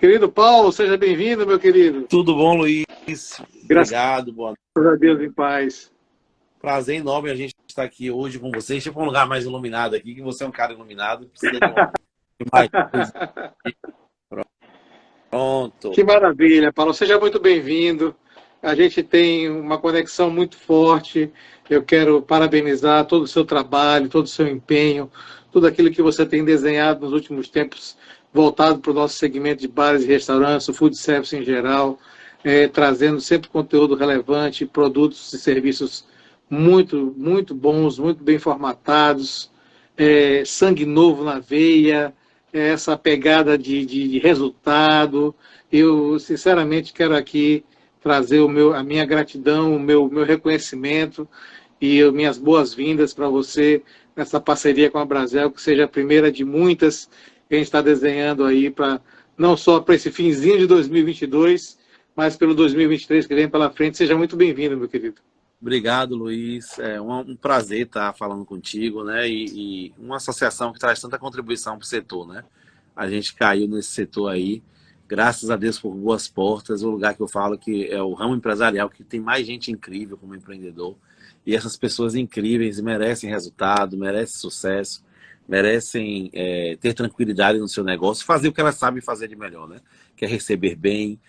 Querido Paulo, seja bem-vindo, meu querido. Tudo bom, Luiz? Graças Obrigado, boa a Deus em paz. Prazer enorme a gente estar aqui hoje com vocês. Deixa eu para um lugar mais iluminado aqui, que você é um cara iluminado, precisa de mais luz. Pronto. Que maravilha, Paulo. Seja muito bem-vindo. A gente tem uma conexão muito forte. Eu quero parabenizar todo o seu trabalho, todo o seu empenho, tudo aquilo que você tem desenhado nos últimos tempos, voltado para o nosso segmento de bares e restaurantes, o food service em geral, trazendo sempre conteúdo relevante, produtos e serviços muito, muito bons, muito bem formatados, sangue novo na veia, essa pegada de resultado. Eu, sinceramente, quero aqui trazer a minha gratidão, o meu reconhecimento e as minhas boas-vindas para você nessa parceria com a Brasel, que seja a primeira de muitas que a gente está desenhando aí, não só para esse finzinho de 2022, mas pelo 2023 que vem pela frente. Seja muito bem-vindo, meu querido. Obrigado, Luiz. É um prazer estar falando contigo, né? E uma associação que traz tanta contribuição para o setor, né? A gente caiu nesse setor aí, graças a Deus por boas portas, o lugar que eu falo que é o ramo empresarial, que tem mais gente incrível como empreendedor. E essas pessoas incríveis merecem resultado, merecem sucesso, merecem ter tranquilidade no seu negócio, fazer o que elas sabem fazer de melhor, né? Que é receber bem,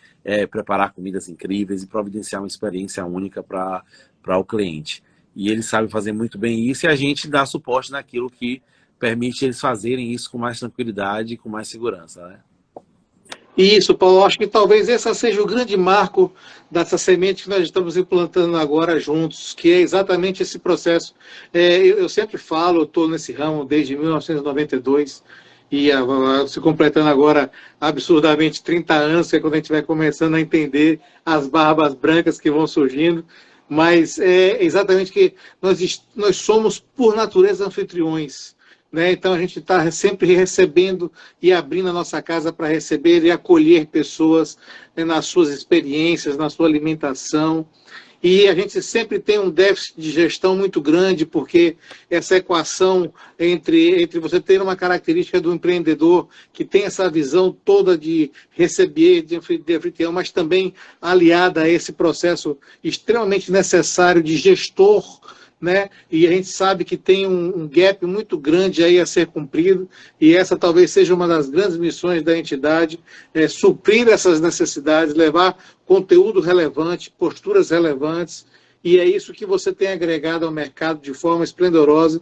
preparar comidas incríveis e providenciar uma experiência única para o cliente. E eles sabem fazer muito bem isso e a gente dá suporte naquilo que permite eles fazerem isso com mais tranquilidade e com mais segurança, né? Isso, Paulo, acho que talvez esse seja o grande marco dessa semente que nós estamos implantando agora juntos, que é exatamente esse processo. Eu sempre falo, eu estou nesse ramo desde 1992, e se completando agora absurdamente 30 anos, que é quando a gente vai começando a entender as barbas brancas que vão surgindo, mas é exatamente que nós somos, por natureza, anfitriões. Né? Então a gente está sempre recebendo e abrindo a nossa casa para receber e acolher pessoas, né, nas suas experiências, na sua alimentação. E a gente sempre tem um déficit de gestão muito grande, porque essa equação entre você ter uma característica do empreendedor que tem essa visão toda de receber, de anfitrião, mas também aliada a esse processo extremamente necessário de gestor, né? E a gente sabe que tem um gap muito grande aí a ser cumprido, e essa talvez seja uma das grandes missões da entidade, suprir essas necessidades, levar conteúdo relevante, posturas relevantes, e é isso que você tem agregado ao mercado de forma esplendorosa,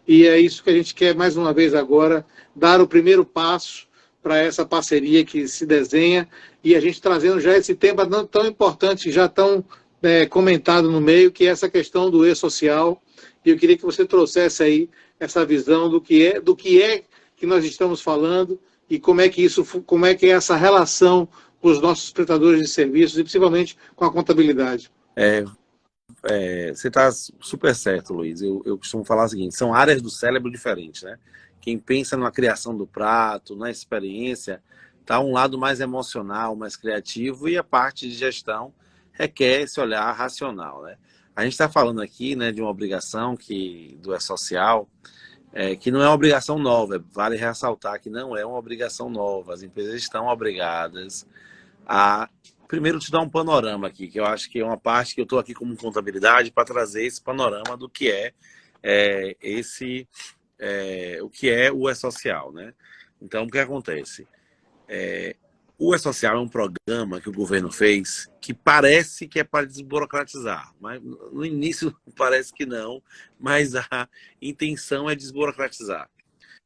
e é isso que a gente quer, mais uma vez agora, dar o primeiro passo para essa parceria que se desenha, e a gente trazendo já esse tema tão importante, já tão comentado no meio, que é essa questão do e-social, e eu queria que você trouxesse aí essa visão do que é que nós estamos falando e como é que é essa relação com os nossos prestadores de serviços e principalmente com a contabilidade. Você está super certo, Luiz. Eu costumo falar o seguinte, são áreas do cérebro diferentes, né? Quem pensa na criação do prato, na experiência, está um lado mais emocional, mais criativo, e a parte de gestão requer esse olhar racional, né? A gente está falando aqui, né, de uma obrigação do E-Social, que não é uma obrigação nova. Vale ressaltar que não é uma obrigação nova. As empresas estão obrigadas a... Primeiro, te dar um panorama aqui, que eu acho que é uma parte que eu estou aqui como contabilidade para trazer esse panorama do que o que é o E-Social, né? Então, o que acontece? O E-Social é um programa que o governo fez que parece que é para desburocratizar, mas no início parece que não, mas a intenção é desburocratizar.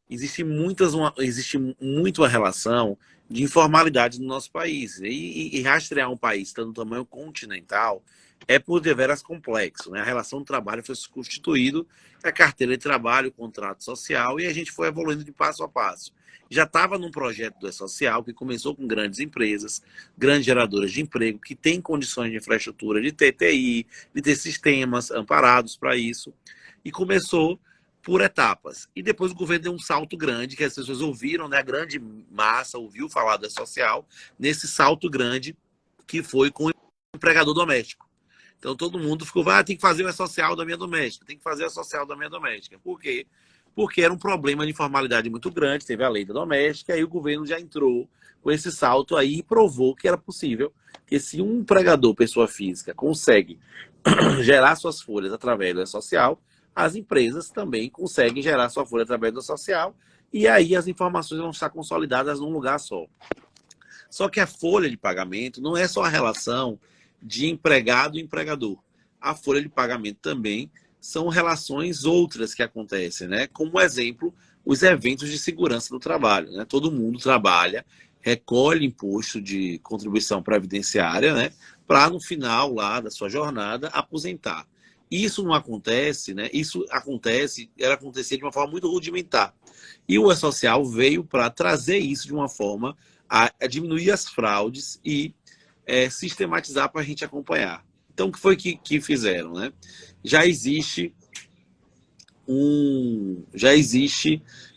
Existe muito uma relação de informalidade no nosso país, e rastrear um país tendo tamanho continental é por deveras complexo, né? A relação do trabalho foi constituído, a carteira de trabalho, o contrato social, e a gente foi evoluindo de passo a passo. Já estava num projeto do E-Social que começou com grandes empresas, grandes geradoras de emprego, que têm condições de infraestrutura, de ter TI, de ter sistemas amparados para isso, e começou por etapas. E depois o governo deu um salto grande, que as pessoas ouviram, né? A grande massa ouviu falar do E-Social, nesse salto grande que foi com o empregador doméstico. Então todo mundo ficou, tem que fazer o E-Social da minha doméstica, tem que fazer o E-Social da minha doméstica. Por quê? porque era um problema de informalidade muito grande, teve a lei da doméstica, aí o governo já entrou com esse salto aí e provou que era possível, que se um empregador, pessoa física, consegue gerar suas folhas através do E-Social, as empresas também conseguem gerar sua folha através do E-Social, e aí as informações vão estar consolidadas num lugar só. Só que a folha de pagamento não é só a relação de empregado e empregador. A folha de pagamento também são relações outras que acontecem, né? Como exemplo, os eventos de segurança do trabalho, né? Todo mundo trabalha, recolhe imposto de contribuição previdenciária, né? Para no final lá da sua jornada aposentar. Isso não acontece, né? Isso acontece, era acontecer de uma forma muito rudimentar. E o E-Social veio para trazer isso de uma forma a diminuir as fraudes e sistematizar para a gente acompanhar. Então, o que foi que fizeram, né? Já existe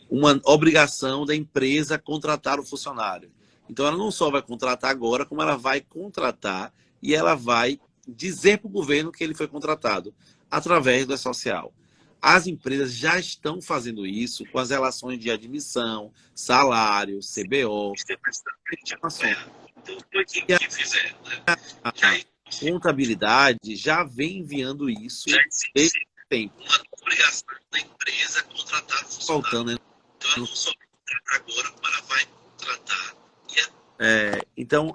uma obrigação da empresa contratar o funcionário. Então, ela não só vai contratar agora, como ela vai contratar e ela vai dizer para o governo que ele foi contratado através do E-Social. As empresas já estão fazendo isso com as relações de admissão, salário, CBO. Então, foi que fizeram, né? A contabilidade já vem enviando isso desde tempo. Uma obrigação da empresa contratar funcionário. Faltando, né? Então, ela não só contrata agora, como ela vai contratar. Então,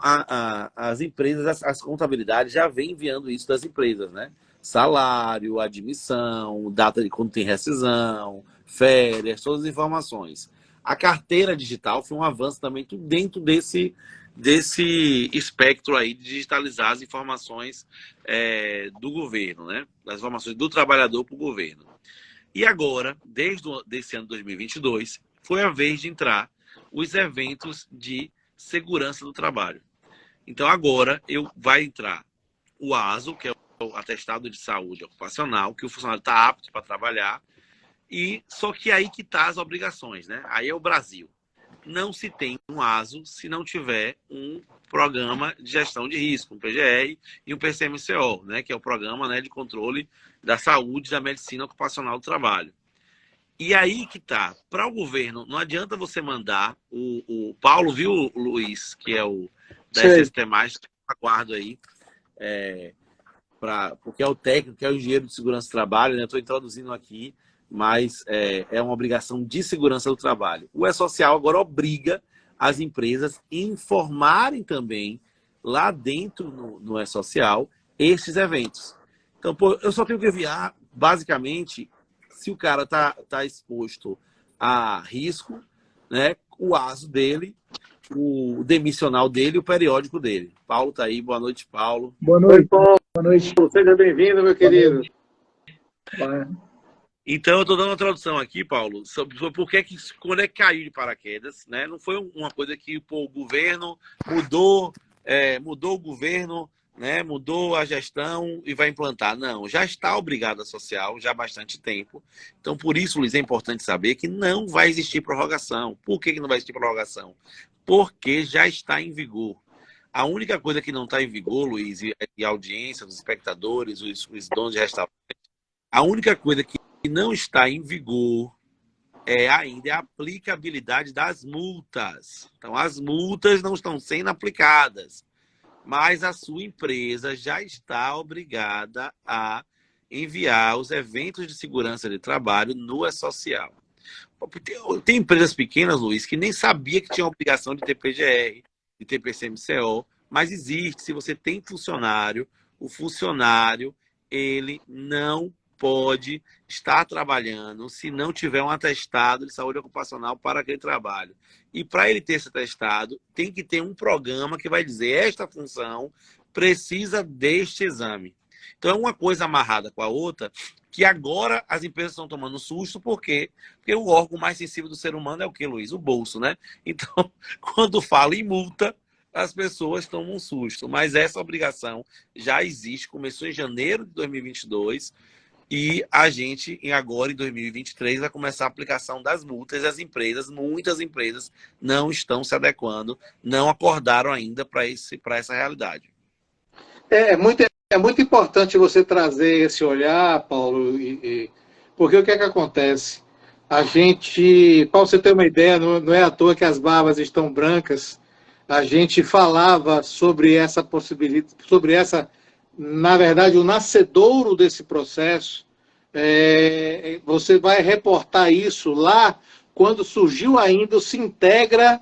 as empresas, as contabilidades já vem enviando isso das empresas, né? Salário, admissão, data de quando tem rescisão, férias, todas as informações. A carteira digital foi um avanço também dentro desse espectro aí de digitalizar as informações do governo, né? As informações do trabalhador para o governo. E agora, desde esse ano 2022, foi a vez de entrar os eventos de segurança do trabalho. Então agora vai entrar o ASO, que é o atestado de saúde ocupacional, que o funcionário está apto para trabalhar, e só que aí que está as obrigações, né? Aí é o Brasil. Não se tem um ASO se não tiver um programa de gestão de risco, um PGR e um PCMCO, né? Que é o programa, né, de controle da saúde e da medicina ocupacional do trabalho. E aí que tá, para o governo, não adianta você mandar o Paulo, viu, Luiz, que é o da SST+, aguardo aí, porque é o técnico, que é o engenheiro de segurança do trabalho, né? Estou introduzindo aqui, mas é uma obrigação de segurança do trabalho. O E-Social agora obriga as empresas a informarem também, lá dentro no E-Social, esses eventos. Então, eu só tenho que enviar, basicamente, se o cara tá exposto a risco, né, o ASO dele, o demissional dele, o periódico dele. Paulo tá aí, boa noite, Paulo. Boa noite, Paulo. Boa noite. Seja bem-vindo, meu querido. Então, eu estou dando uma tradução aqui, Paulo, sobre quando é que caiu de paraquedas, né? Não foi uma coisa que o governo mudou o governo, né? Mudou a gestão e vai implantar. Não, já está obrigado a social já há bastante tempo. Então, por isso, Luiz, é importante saber que não vai existir prorrogação. Por que não vai existir prorrogação? Porque já está em vigor. A única coisa que não está em vigor, Luiz, e a audiência, os espectadores, os donos de restaurante, a única coisa que não está em vigor ainda é a aplicabilidade das multas. Então, as multas não estão sendo aplicadas, mas a sua empresa já está obrigada a enviar os eventos de segurança de trabalho no E-Social. Tem empresas pequenas, Luiz, que nem sabia que tinha a obrigação de ter PGR, de ter PCMCO, mas existe. Se você tem funcionário, o funcionário, ele não pode estar trabalhando se não tiver um atestado de saúde ocupacional para aquele trabalho. E para ele ter esse atestado, tem que ter um programa que vai dizer esta função precisa deste exame. Então, é uma coisa amarrada com a outra, que agora as empresas estão tomando susto, porque o órgão mais sensível do ser humano é o que, Luiz? O bolso, né? Então, quando fala em multa, as pessoas tomam um susto. Mas essa obrigação já existe, começou em janeiro de 2022, e a gente, agora em 2023, vai começar a aplicação das multas. As empresas, muitas empresas, não estão se adequando, não acordaram ainda para essa realidade. É muito importante você trazer esse olhar, Paulo, porque o que é que acontece? A gente, para você ter uma ideia, não é à toa que as barbas estão brancas. A gente falava sobre essa possibilidade, sobre essa, na verdade, o nascedouro desse processo. Você vai reportar isso lá quando surgiu ainda o Sintegra.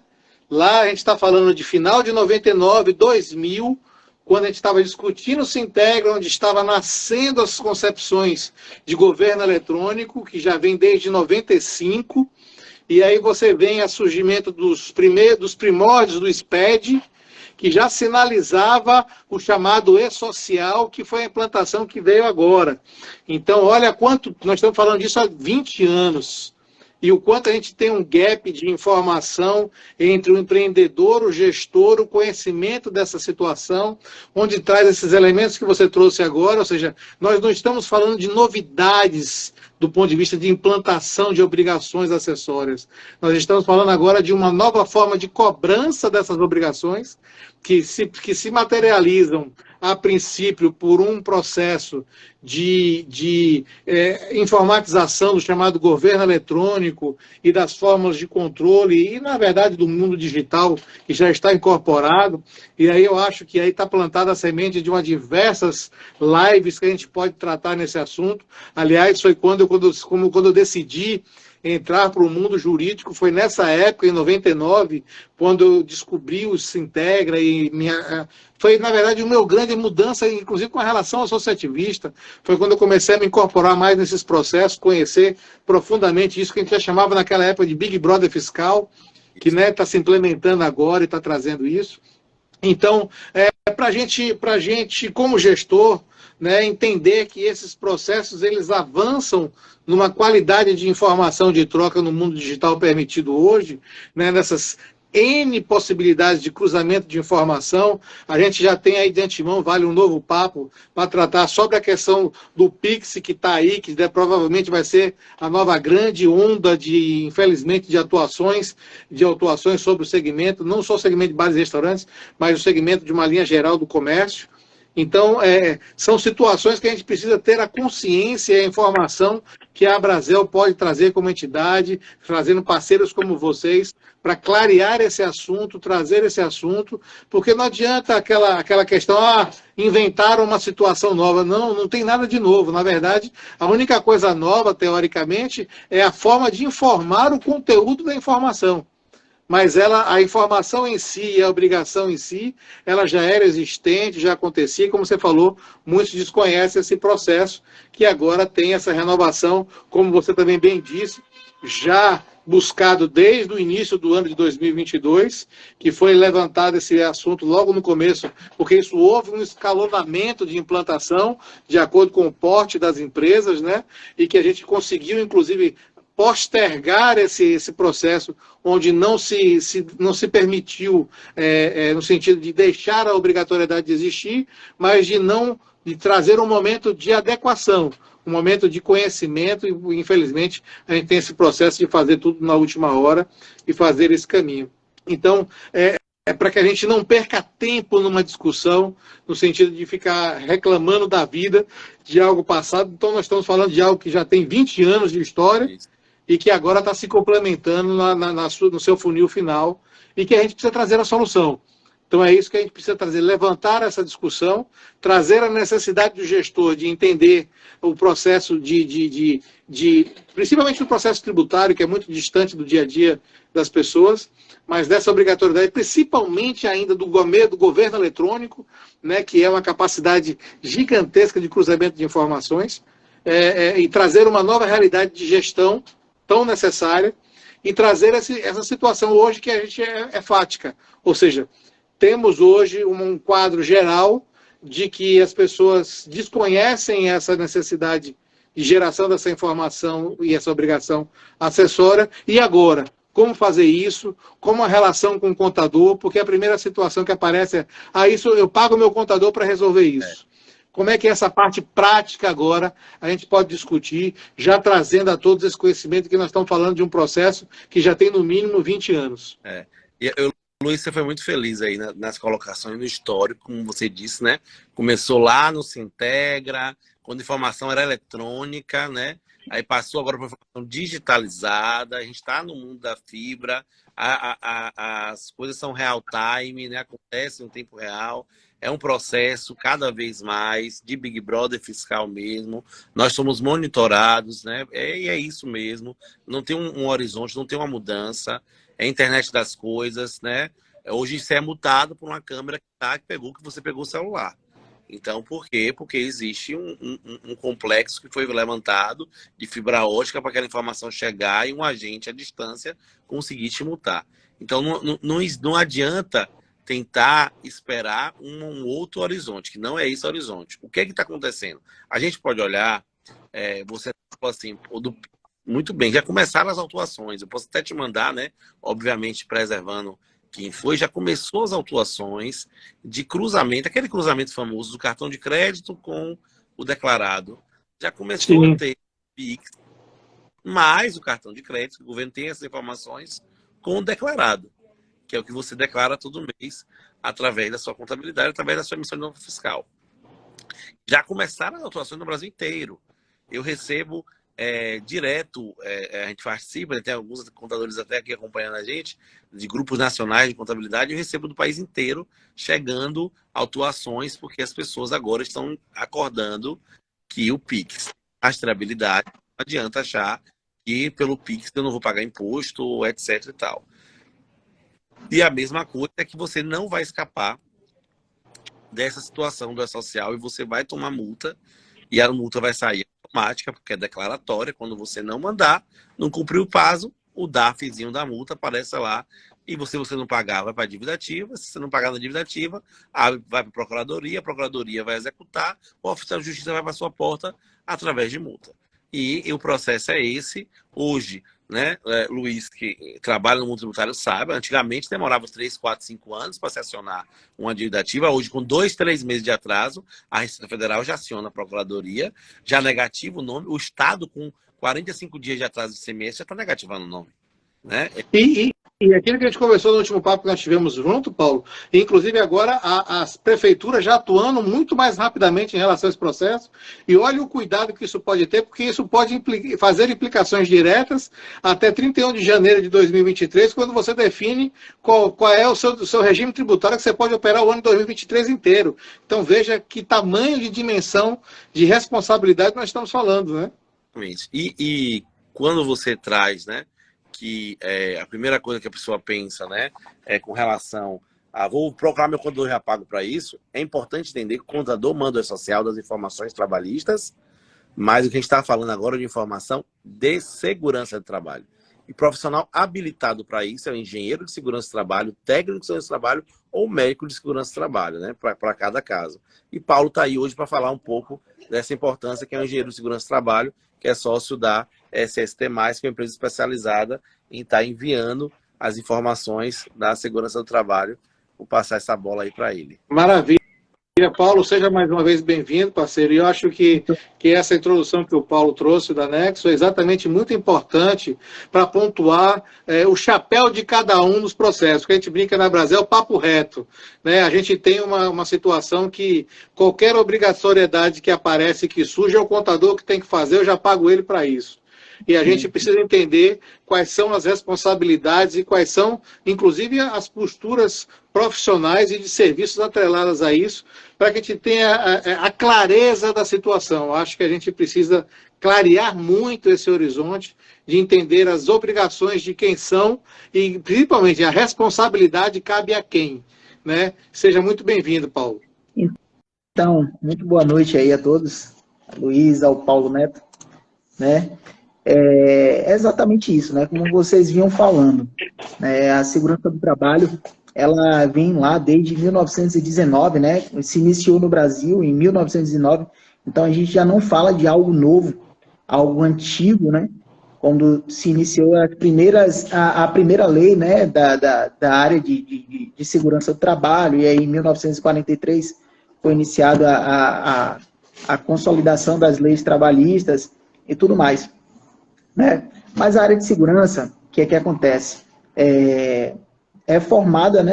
Lá a gente está falando de final de 99, 2000, quando a gente estava discutindo o Sintegra, onde estava nascendo as concepções de governo eletrônico, que já vem desde 95, e aí você vem a surgimento dos primórdios do SPED, que já sinalizava o chamado e-social, que foi a implantação que veio agora. Então, olha quanto, nós estamos falando disso há 20 anos, e o quanto a gente tem um gap de informação entre o empreendedor, o gestor, o conhecimento dessa situação, onde traz esses elementos que você trouxe agora, ou seja, nós não estamos falando de novidades do ponto de vista de implantação de obrigações acessórias. Nós estamos falando agora de uma nova forma de cobrança dessas obrigações, que se materializam, a princípio, por um processo de informatização do chamado governo eletrônico e das fórmulas de controle e, na verdade, do mundo digital que já está incorporado. E aí eu acho que aí está plantada a semente de uma diversas lives que a gente pode tratar nesse assunto. Aliás, foi quando eu decidi entrar para o mundo jurídico, foi nessa época, em 99, quando eu descobri o Sintegra e foi, na verdade, uma grande mudança, inclusive com a relação associativista, foi quando eu comecei a me incorporar mais nesses processos, conhecer profundamente isso que a gente já chamava naquela época de Big Brother fiscal, que está se implementando agora e está trazendo isso. Então, para a gente, como gestor, né, entender que esses processos eles avançam numa qualidade de informação de troca no mundo digital permitido hoje, né, nessas N possibilidades de cruzamento de informação. A gente já tem aí de antemão, vale um novo papo, para tratar sobre a questão do Pix que está aí, que provavelmente vai ser a nova grande onda de, infelizmente, de atuações sobre o segmento, não só o segmento de bares e restaurantes, mas o segmento de uma linha geral do comércio. Então, são situações que a gente precisa ter a consciência e a informação que a Abrazel pode trazer como entidade, trazendo parceiros como vocês, para clarear esse assunto, trazer esse assunto, porque não adianta aquela questão, inventaram uma situação nova. Não tem nada de novo. Na verdade, a única coisa nova, teoricamente, é a forma de informar o conteúdo da informação. Mas a informação em si e a obrigação em si, ela já era existente, já acontecia, como você falou, muitos desconhecem esse processo, que agora tem essa renovação, como você também bem disse, já buscado desde o início do ano de 2022, que foi levantado esse assunto logo no começo, porque isso houve um escalonamento de implantação, de acordo com o porte das empresas, né? E que a gente conseguiu, inclusive, postergar esse processo, onde não se permitiu, no sentido de deixar a obrigatoriedade de existir, mas de trazer um momento de adequação, um momento de conhecimento, e infelizmente a gente tem esse processo de fazer tudo na última hora e fazer esse caminho. Então, para que a gente não perca tempo numa discussão, no sentido de ficar reclamando da vida, de algo passado. Então, nós estamos falando de algo que já tem 20 anos de história, e que agora está se complementando no seu funil final, e que a gente precisa trazer a solução. Então é isso que a gente precisa trazer, levantar essa discussão, trazer a necessidade do gestor de entender o processo principalmente o processo tributário, que é muito distante do dia a dia das pessoas, mas dessa obrigatoriedade, principalmente ainda do governo eletrônico, né, que é uma capacidade gigantesca de cruzamento de informações, e trazer uma nova realidade de gestão tão necessária, e trazer essa situação hoje que a gente é fática. Ou seja, temos hoje um quadro geral de que as pessoas desconhecem essa necessidade de geração dessa informação e essa obrigação acessória. E agora, como fazer isso? Como a relação com o contador? Porque a primeira situação que aparece isso eu pago o meu contador para resolver isso. Como é que essa parte prática agora a gente pode discutir, já trazendo a todos esse conhecimento que nós estamos falando de um processo que já tem no mínimo 20 anos. Luiz, você foi muito feliz aí nas colocações no histórico, como você disse, né? Começou lá no Sintegra, quando a informação era eletrônica, né? aí passou agora para a informação digitalizada, a gente está no mundo da fibra, as coisas são real time, né? Acontecem no tempo real, é um processo cada vez mais de Big Brother fiscal mesmo, nós somos monitorados, né? E é isso mesmo, não tem um horizonte, não tem uma mudança, é a internet das coisas, né? Hoje isso é multado por uma câmera que você pegou o celular. Então, por quê? Porque existe um complexo que foi levantado de fibra ótica para aquela informação chegar e um agente à distância conseguir te multar. Então, não adianta tentar esperar um outro horizonte, que não é esse horizonte. O que é que está acontecendo? A gente pode olhar, você falou assim, muito bem, já começaram as autuações, eu posso até te mandar, né? Obviamente, preservando quem foi, já começou as autuações de cruzamento, aquele cruzamento famoso do cartão de crédito com o declarado. Já começou Sim. a ter PIX, mais o cartão de crédito, o governo tem essas informações com o declarado, que é o que você declara todo mês através da sua contabilidade, através da sua emissão de nota fiscal. Já começaram as autuações no Brasil inteiro. Eu recebo direto, a gente participa, tem alguns contadores até aqui acompanhando a gente, de grupos nacionais de contabilidade, eu recebo do país inteiro chegando autuações, porque as pessoas agora estão acordando que o PIX, a rastreabilidade, não adianta achar que pelo PIX eu não vou pagar imposto, etc e tal. E a mesma coisa é que você não vai escapar dessa situação do E-Social e você vai tomar multa, e a multa vai sair automática, porque é declaratória. Quando você não mandar, não cumprir o prazo, o DARFzinho da multa aparece lá, e você não pagar, vai para a dívida ativa. Se você não pagar na dívida ativa, vai para a Procuradoria vai executar, o oficial de justiça vai para a sua porta através de multa. E o processo é esse. Hoje, né, Luiz, que trabalha no mundo tributário, sabe, antigamente demorava 3, 4, 5 anos para se acionar uma dívida ativa. Hoje, com 2, 3 meses de atraso, a Receita Federal já aciona a Procuradoria, já negativa o nome, o Estado, com 45 dias de atraso de ICMS, já está negativando o nome. Né? E aquilo que a gente conversou no último papo que nós tivemos junto, Paulo, inclusive agora as prefeituras já atuando muito mais rapidamente em relação a esse processo, e olha o cuidado que isso pode ter, porque isso pode fazer implicações diretas até 31 de janeiro de 2023, quando você define qual é o seu regime tributário que você pode operar o ano de 2023 inteiro. Então veja que tamanho de dimensão de responsabilidade nós estamos falando, né? E quando você traz, né, que a primeira coisa que a pessoa pensa, né, é com relação a vou procurar meu contador já pago para isso, é importante entender que o contador manda o E-Social das informações trabalhistas, mas o que a gente está falando agora é de informação de segurança do trabalho. E profissional habilitado para isso é o engenheiro de segurança do trabalho, técnico de segurança do trabalho ou médico de segurança do trabalho, né, para cada caso. E Paulo está aí hoje para falar um pouco dessa importância, que é o engenheiro de segurança do trabalho, que é sócio da SST+, que é uma empresa especializada em estar enviando as informações da segurança do trabalho. Vou passar essa bola aí para ele. Maravilha. Paulo, seja mais uma vez bem-vindo, parceiro. E eu acho que essa introdução que o Paulo trouxe da Nexo é exatamente muito importante para pontuar o chapéu de cada um nos processos. O que a gente brinca na Brasil é o papo reto. Né? A gente tem uma situação que qualquer obrigatoriedade que aparece, que surge, é o contador que tem que fazer, eu já pago ele para isso. E a gente precisa entender quais são as responsabilidades e quais são, inclusive, as posturas profissionais e de serviços atreladas a isso, para que a gente tenha a clareza da situação. Acho que a gente precisa clarear muito esse horizonte, de entender as obrigações de quem são e, principalmente, a responsabilidade cabe a quem. Né? Seja muito bem-vindo, Paulo. Então, muito boa noite aí a todos, a Luiz, ao Paulo Neto, né? É exatamente isso, né? Como vocês vinham falando, a segurança do trabalho, ela vem lá desde 1919, né? Se iniciou no Brasil em 1919, então a gente já não fala de algo novo, algo antigo, né? Quando se iniciou a primeira lei, né, da área de segurança do trabalho, e aí em 1943 foi iniciada a consolidação das leis trabalhistas e tudo mais. Né? Mas a área de segurança, o que é que acontece? É formada, né,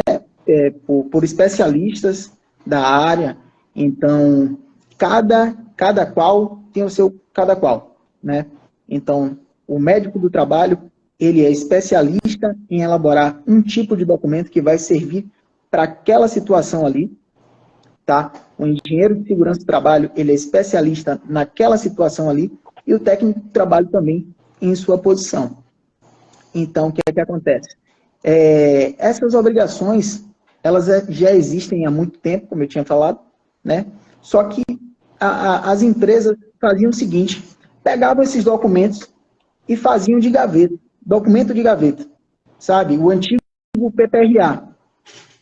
por especialistas da área, então cada qual tem o seu cada qual. Né? Então, o médico do trabalho, ele é especialista em elaborar um tipo de documento que vai servir para aquela situação ali, tá? O engenheiro de segurança do trabalho, ele é especialista naquela situação ali, e o técnico de trabalho também em sua posição. Então, o que é que acontece? Essas obrigações, elas já existem há muito tempo, como eu tinha falado, né? Só que as empresas faziam o seguinte, pegavam esses documentos e faziam de gaveta, documento de gaveta, sabe? O antigo PPRA,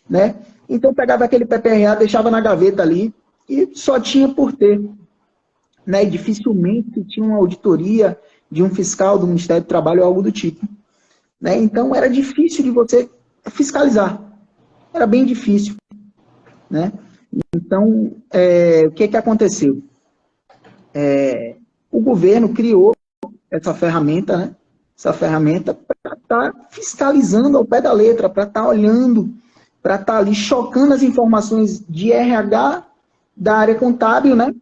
né? Então pegava aquele PPRA, deixava na gaveta ali e só tinha por ter, né? E dificilmente tinha uma auditoria de um fiscal do Ministério do Trabalho ou algo do tipo, né? Então era difícil de você fiscalizar, era bem difícil, né? Então, o que aconteceu? O governo criou essa ferramenta, né? Essa ferramenta para estar fiscalizando ao pé da letra, para estar olhando, para estar ali chocando as informações de RH da área contábil, né?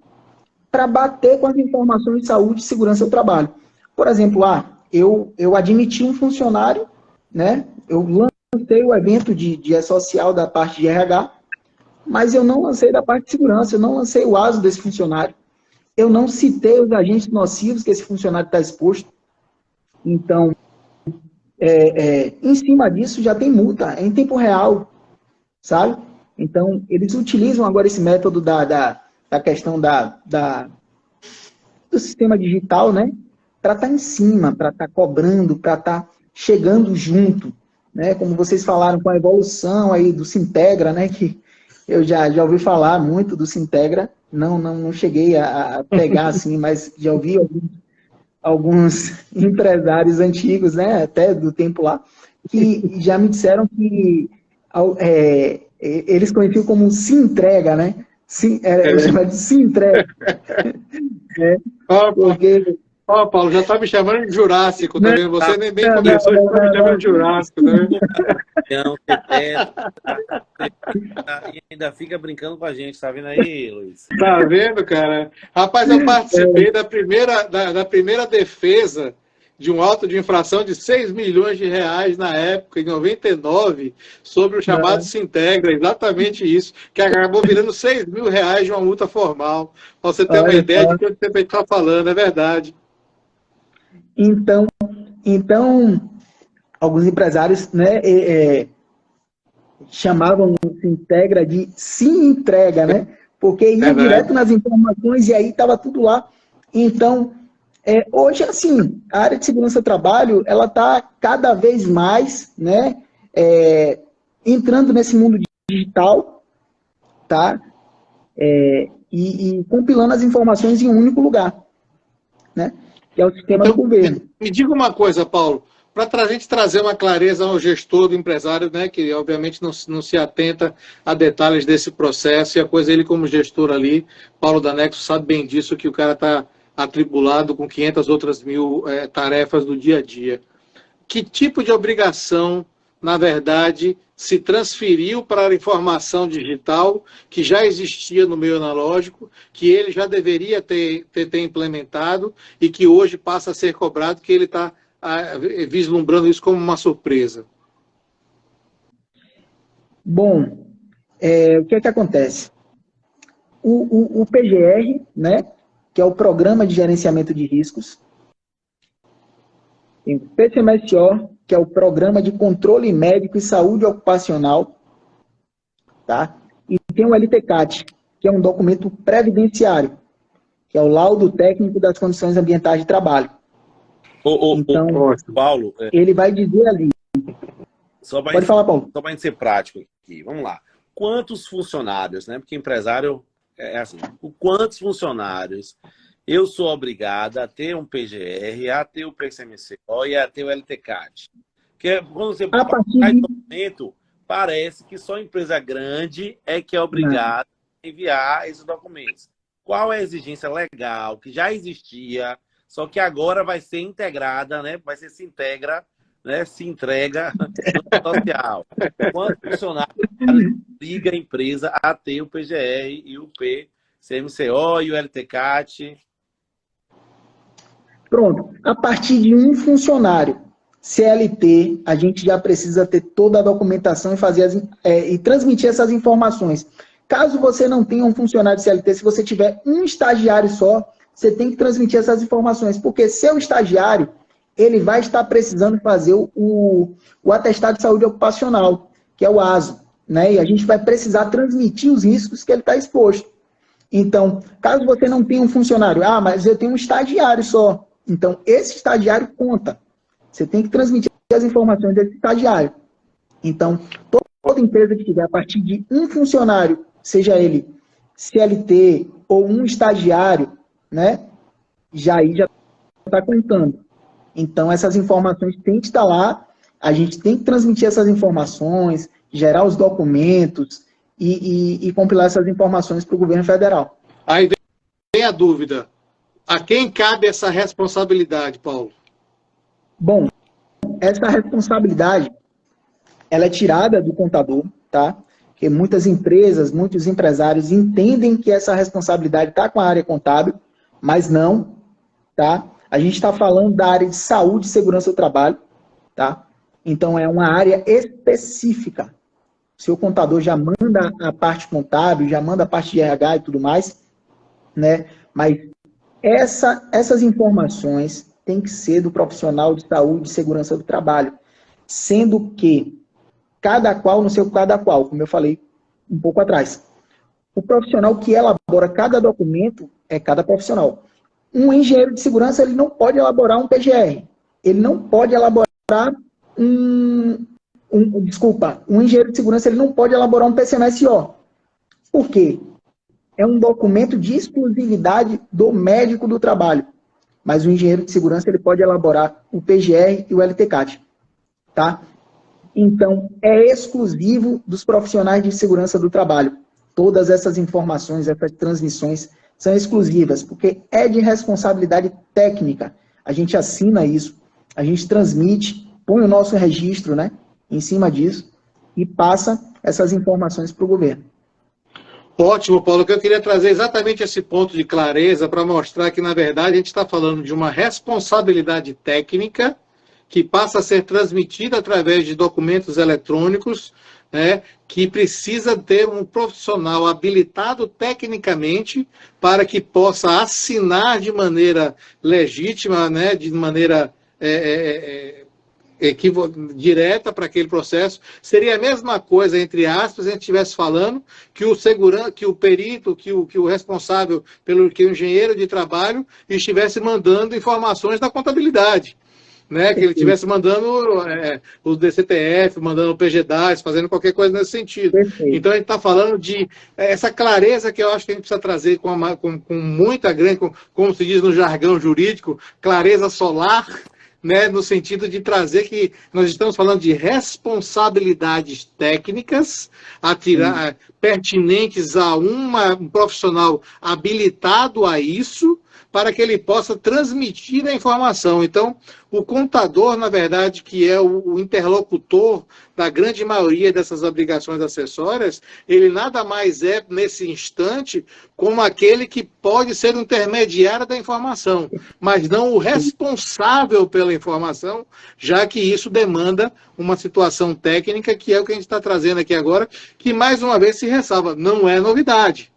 Para bater com as informações de saúde e segurança do trabalho. Por exemplo, eu admiti um funcionário, né? Eu lancei o evento de social da parte de RH, mas eu não lancei da parte de segurança, eu não lancei o ASO desse funcionário, eu não citei os agentes nocivos que esse funcionário está exposto. Então, em cima disso já tem multa, é em tempo real, sabe? Então, eles utilizam agora esse método da questão do sistema digital, né? Para estar em cima, para estar cobrando, para estar chegando junto, né? Como vocês falaram com a evolução aí do Sintegra, né? Que eu já ouvi falar muito do Sintegra, não cheguei a pegar assim, mas já ouvi alguns empresários antigos, né, até do tempo lá, que já me disseram que eles conheciam como se entrega, né? Eu chamo de se entrega. Porque... Paulo, já está me chamando de Jurássico, tá vendo? Você nem bem começou, já está me chamando de Jurássico, tá vendo? E ainda fica brincando com a gente, tá vendo aí, Luiz? Tá vendo, cara? Rapaz, eu participei da primeira defesa de um auto de infração de 6 milhões de reais na época, em 99, sobre o chamado Sintegra, exatamente isso, que acabou virando 6 mil reais de uma multa formal. Pra você ter uma ideia de quanto tempo a gente está falando, é verdade. Então, alguns empresários, né, chamavam o Sintegra de se entrega, né? Porque ia direto nas informações e aí estava tudo lá. Então, hoje, assim, a área de segurança do trabalho, ela está cada vez mais, né, entrando nesse mundo digital, tá? E compilando as informações em um único lugar, né? Que é o sistema do governo. Me diga uma coisa, Paulo, para a gente trazer uma clareza ao gestor do empresário, né, que obviamente não se atenta a detalhes desse processo, e a coisa ele como gestor ali, Paulo Danexo sabe bem disso, que o cara está atribulado com 500 outras mil tarefas do dia a dia. Que tipo de obrigação, na verdade, se transferiu para a informação digital, que já existia no meio analógico, que ele já deveria ter implementado e que hoje passa a ser cobrado, que ele está vislumbrando isso como uma surpresa? Bom, o que acontece? O PGR, né, que é o Programa de Gerenciamento de Riscos, tem o PCMSO, que é o Programa de Controle Médico e Saúde Ocupacional, tá? E tem o LTCAT, que é um documento previdenciário, que é o Laudo Técnico das Condições Ambientais de Trabalho. Então, Paulo, ele vai dizer ali... Pode falar, Paulo. Só para a gente ser prático aqui, vamos lá. Quantos funcionários, né? Porque empresário é assim, quantos funcionários eu sou obrigado a ter um PGR, a ter o PCMCO e a ter o LTCAT? Porque quando você faz documento, parece que só empresa grande é que é obrigada a enviar esses documentos. Qual é a exigência legal que já existia, só que agora vai ser integrada, né? Vai ser se integra, né? Se entrega no social. Quantos funcionários obriga a empresa a ter o PGR e o PCMCO e o LTCAT? Pronto. A partir de um funcionário CLT, a gente já precisa ter toda a documentação e fazer e transmitir essas informações. Caso você não tenha um funcionário CLT, se você tiver um estagiário só, você tem que transmitir essas informações, porque seu estagiário, ele vai estar precisando fazer o atestado de saúde ocupacional, que é o ASO, né? E a gente vai precisar transmitir os riscos que ele está exposto. Então, caso você não tenha um funcionário, mas eu tenho um estagiário só. Então, esse estagiário conta. Você tem que transmitir as informações desse estagiário. Então, toda empresa que tiver a partir de um funcionário, seja ele CLT ou um estagiário, né, já está contando. Então, essas informações têm que estar lá, a gente tem que transmitir essas informações, gerar os documentos e compilar essas informações para o governo federal. Aí vem a dúvida. A quem cabe essa responsabilidade, Paulo? Bom, essa responsabilidade, ela é tirada do contador, tá? Porque muitas empresas, muitos empresários entendem que essa responsabilidade está com a área contábil, mas não, tá? A gente está falando da área de saúde e segurança do trabalho, tá? Então, é uma área específica. O seu contador já manda a parte contábil, já manda a parte de RH e tudo mais, né? Mas essas informações têm que ser do profissional de saúde e segurança do trabalho, sendo que cada qual no seu cada qual, como eu falei um pouco atrás. O profissional que elabora cada documento é cada profissional. Um engenheiro de segurança, ele não pode elaborar um PGR. Ele não pode elaborar um engenheiro de segurança, ele não pode elaborar um PCMSO. Por quê? É um documento de exclusividade do médico do trabalho. Mas o engenheiro de segurança, ele pode elaborar o PGR e o LTCAT. Tá? Então, é exclusivo dos profissionais de segurança do trabalho. Todas essas informações, essas transmissões são exclusivas, porque é de responsabilidade técnica. A gente assina isso, a gente transmite, põe o nosso registro, né, em cima disso e passa essas informações para o governo. Ótimo, Paulo, que eu queria trazer exatamente esse ponto de clareza para mostrar que, na verdade, a gente está falando de uma responsabilidade técnica que passa a ser transmitida através de documentos eletrônicos, né, que precisa ter um profissional habilitado tecnicamente para que possa assinar de maneira legítima, né, de maneira direta para aquele processo. Seria a mesma coisa, entre aspas, se a gente estivesse falando que o perito, que o responsável que o engenheiro de trabalho estivesse mandando informações da contabilidade. Né, que ele estivesse mandando o DCTF, mandando o PGDAS, fazendo qualquer coisa nesse sentido. Perfeito. Então, a gente está falando de essa clareza que eu acho que a gente precisa trazer com muita grande, como se diz no jargão jurídico, clareza solar, né, no sentido de trazer que nós estamos falando de responsabilidades técnicas pertinentes a um profissional habilitado a isso, para que ele possa transmitir a informação. Então, o contador, na verdade, que é o interlocutor da grande maioria dessas obrigações acessórias, ele nada mais é, nesse instante, como aquele que pode ser o intermediário da informação, mas não o responsável pela informação, já que isso demanda uma situação técnica, que é o que a gente está trazendo aqui agora, que, mais uma vez, se ressalva, não é novidade.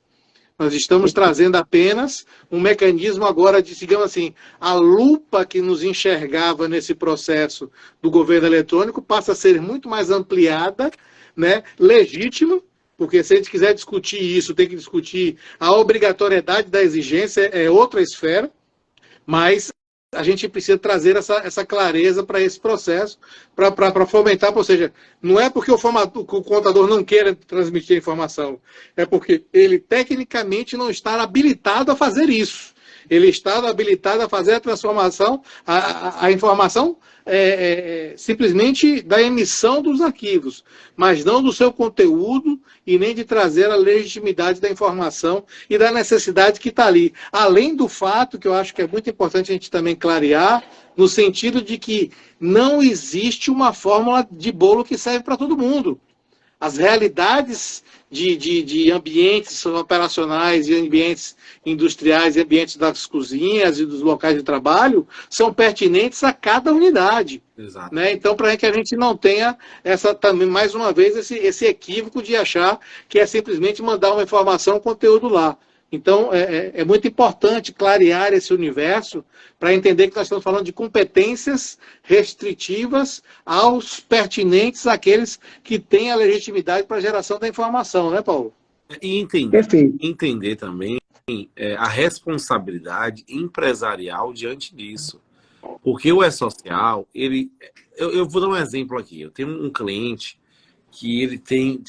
Nós estamos trazendo apenas um mecanismo agora de, digamos assim, a lupa que nos enxergava nesse processo do governo eletrônico passa a ser muito mais ampliada, né, legítima, porque se a gente quiser discutir isso, tem que discutir a obrigatoriedade da exigência, é outra esfera, mas a gente precisa trazer essa clareza para esse processo, para fomentar, ou seja, não é porque o contador não queira transmitir a informação, é porque ele tecnicamente não está habilitado a fazer isso. Ele está habilitado a fazer a transformação, a informação simplesmente da emissão dos arquivos, mas não do seu conteúdo e nem de trazer a legitimidade da informação e da necessidade que está ali. Além do fato, que eu acho que é muito importante a gente também clarear, no sentido de que não existe uma fórmula de bolo que serve para todo mundo. as realidades de ambientes operacionais e ambientes industriais e ambientes das cozinhas e dos locais de trabalho são pertinentes a cada unidade. Exato. Né? Então, para que a gente não tenha também, mais uma vez, esse equívoco de achar que é simplesmente mandar uma informação, um conteúdo lá. Então, é muito importante clarear esse universo para entender que nós estamos falando de competências restritivas aos pertinentes àqueles que têm a legitimidade para a geração da informação, né, Paulo? E entender também a responsabilidade empresarial diante disso. Porque o E-Social, eu vou dar um exemplo aqui. Eu tenho um cliente que ele tem...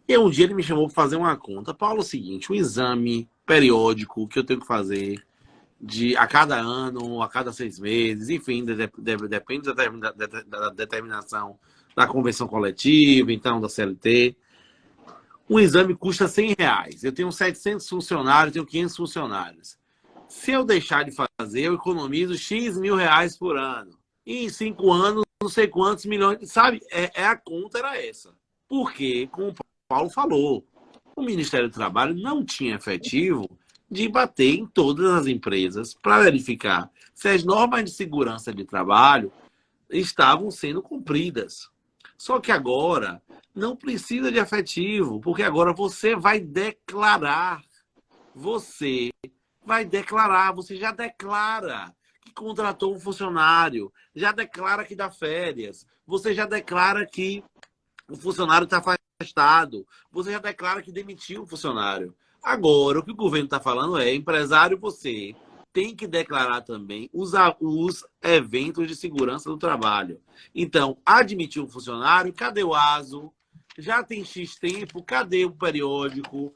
E um dia ele me chamou para fazer uma conta. Paulo, é o seguinte, um exame periódico que eu tenho que fazer a cada ano, a cada 6 meses, enfim, depende da determinação da convenção coletiva, então da CLT. Um exame custa R$100. Eu tenho 700 funcionários, tenho 500 funcionários. Se eu deixar de fazer, eu economizo X mil reais por ano. E em 5 anos, não sei quantos milhões. Sabe, a conta era essa. Porque, como o Paulo falou, o Ministério do Trabalho não tinha efetivo de bater em todas as empresas para verificar se as normas de segurança de trabalho estavam sendo cumpridas. Só que agora não precisa de efetivo, porque agora você vai declarar. Você já declara que contratou um funcionário, já declara que dá férias, você já declara que o funcionário está afastado, você já declara que demitiu o funcionário. Agora, o que o governo está falando empresário, você tem que declarar também os eventos de segurança do trabalho. Então, admitiu um funcionário, cadê o ASO? Já tem X tempo, cadê o periódico?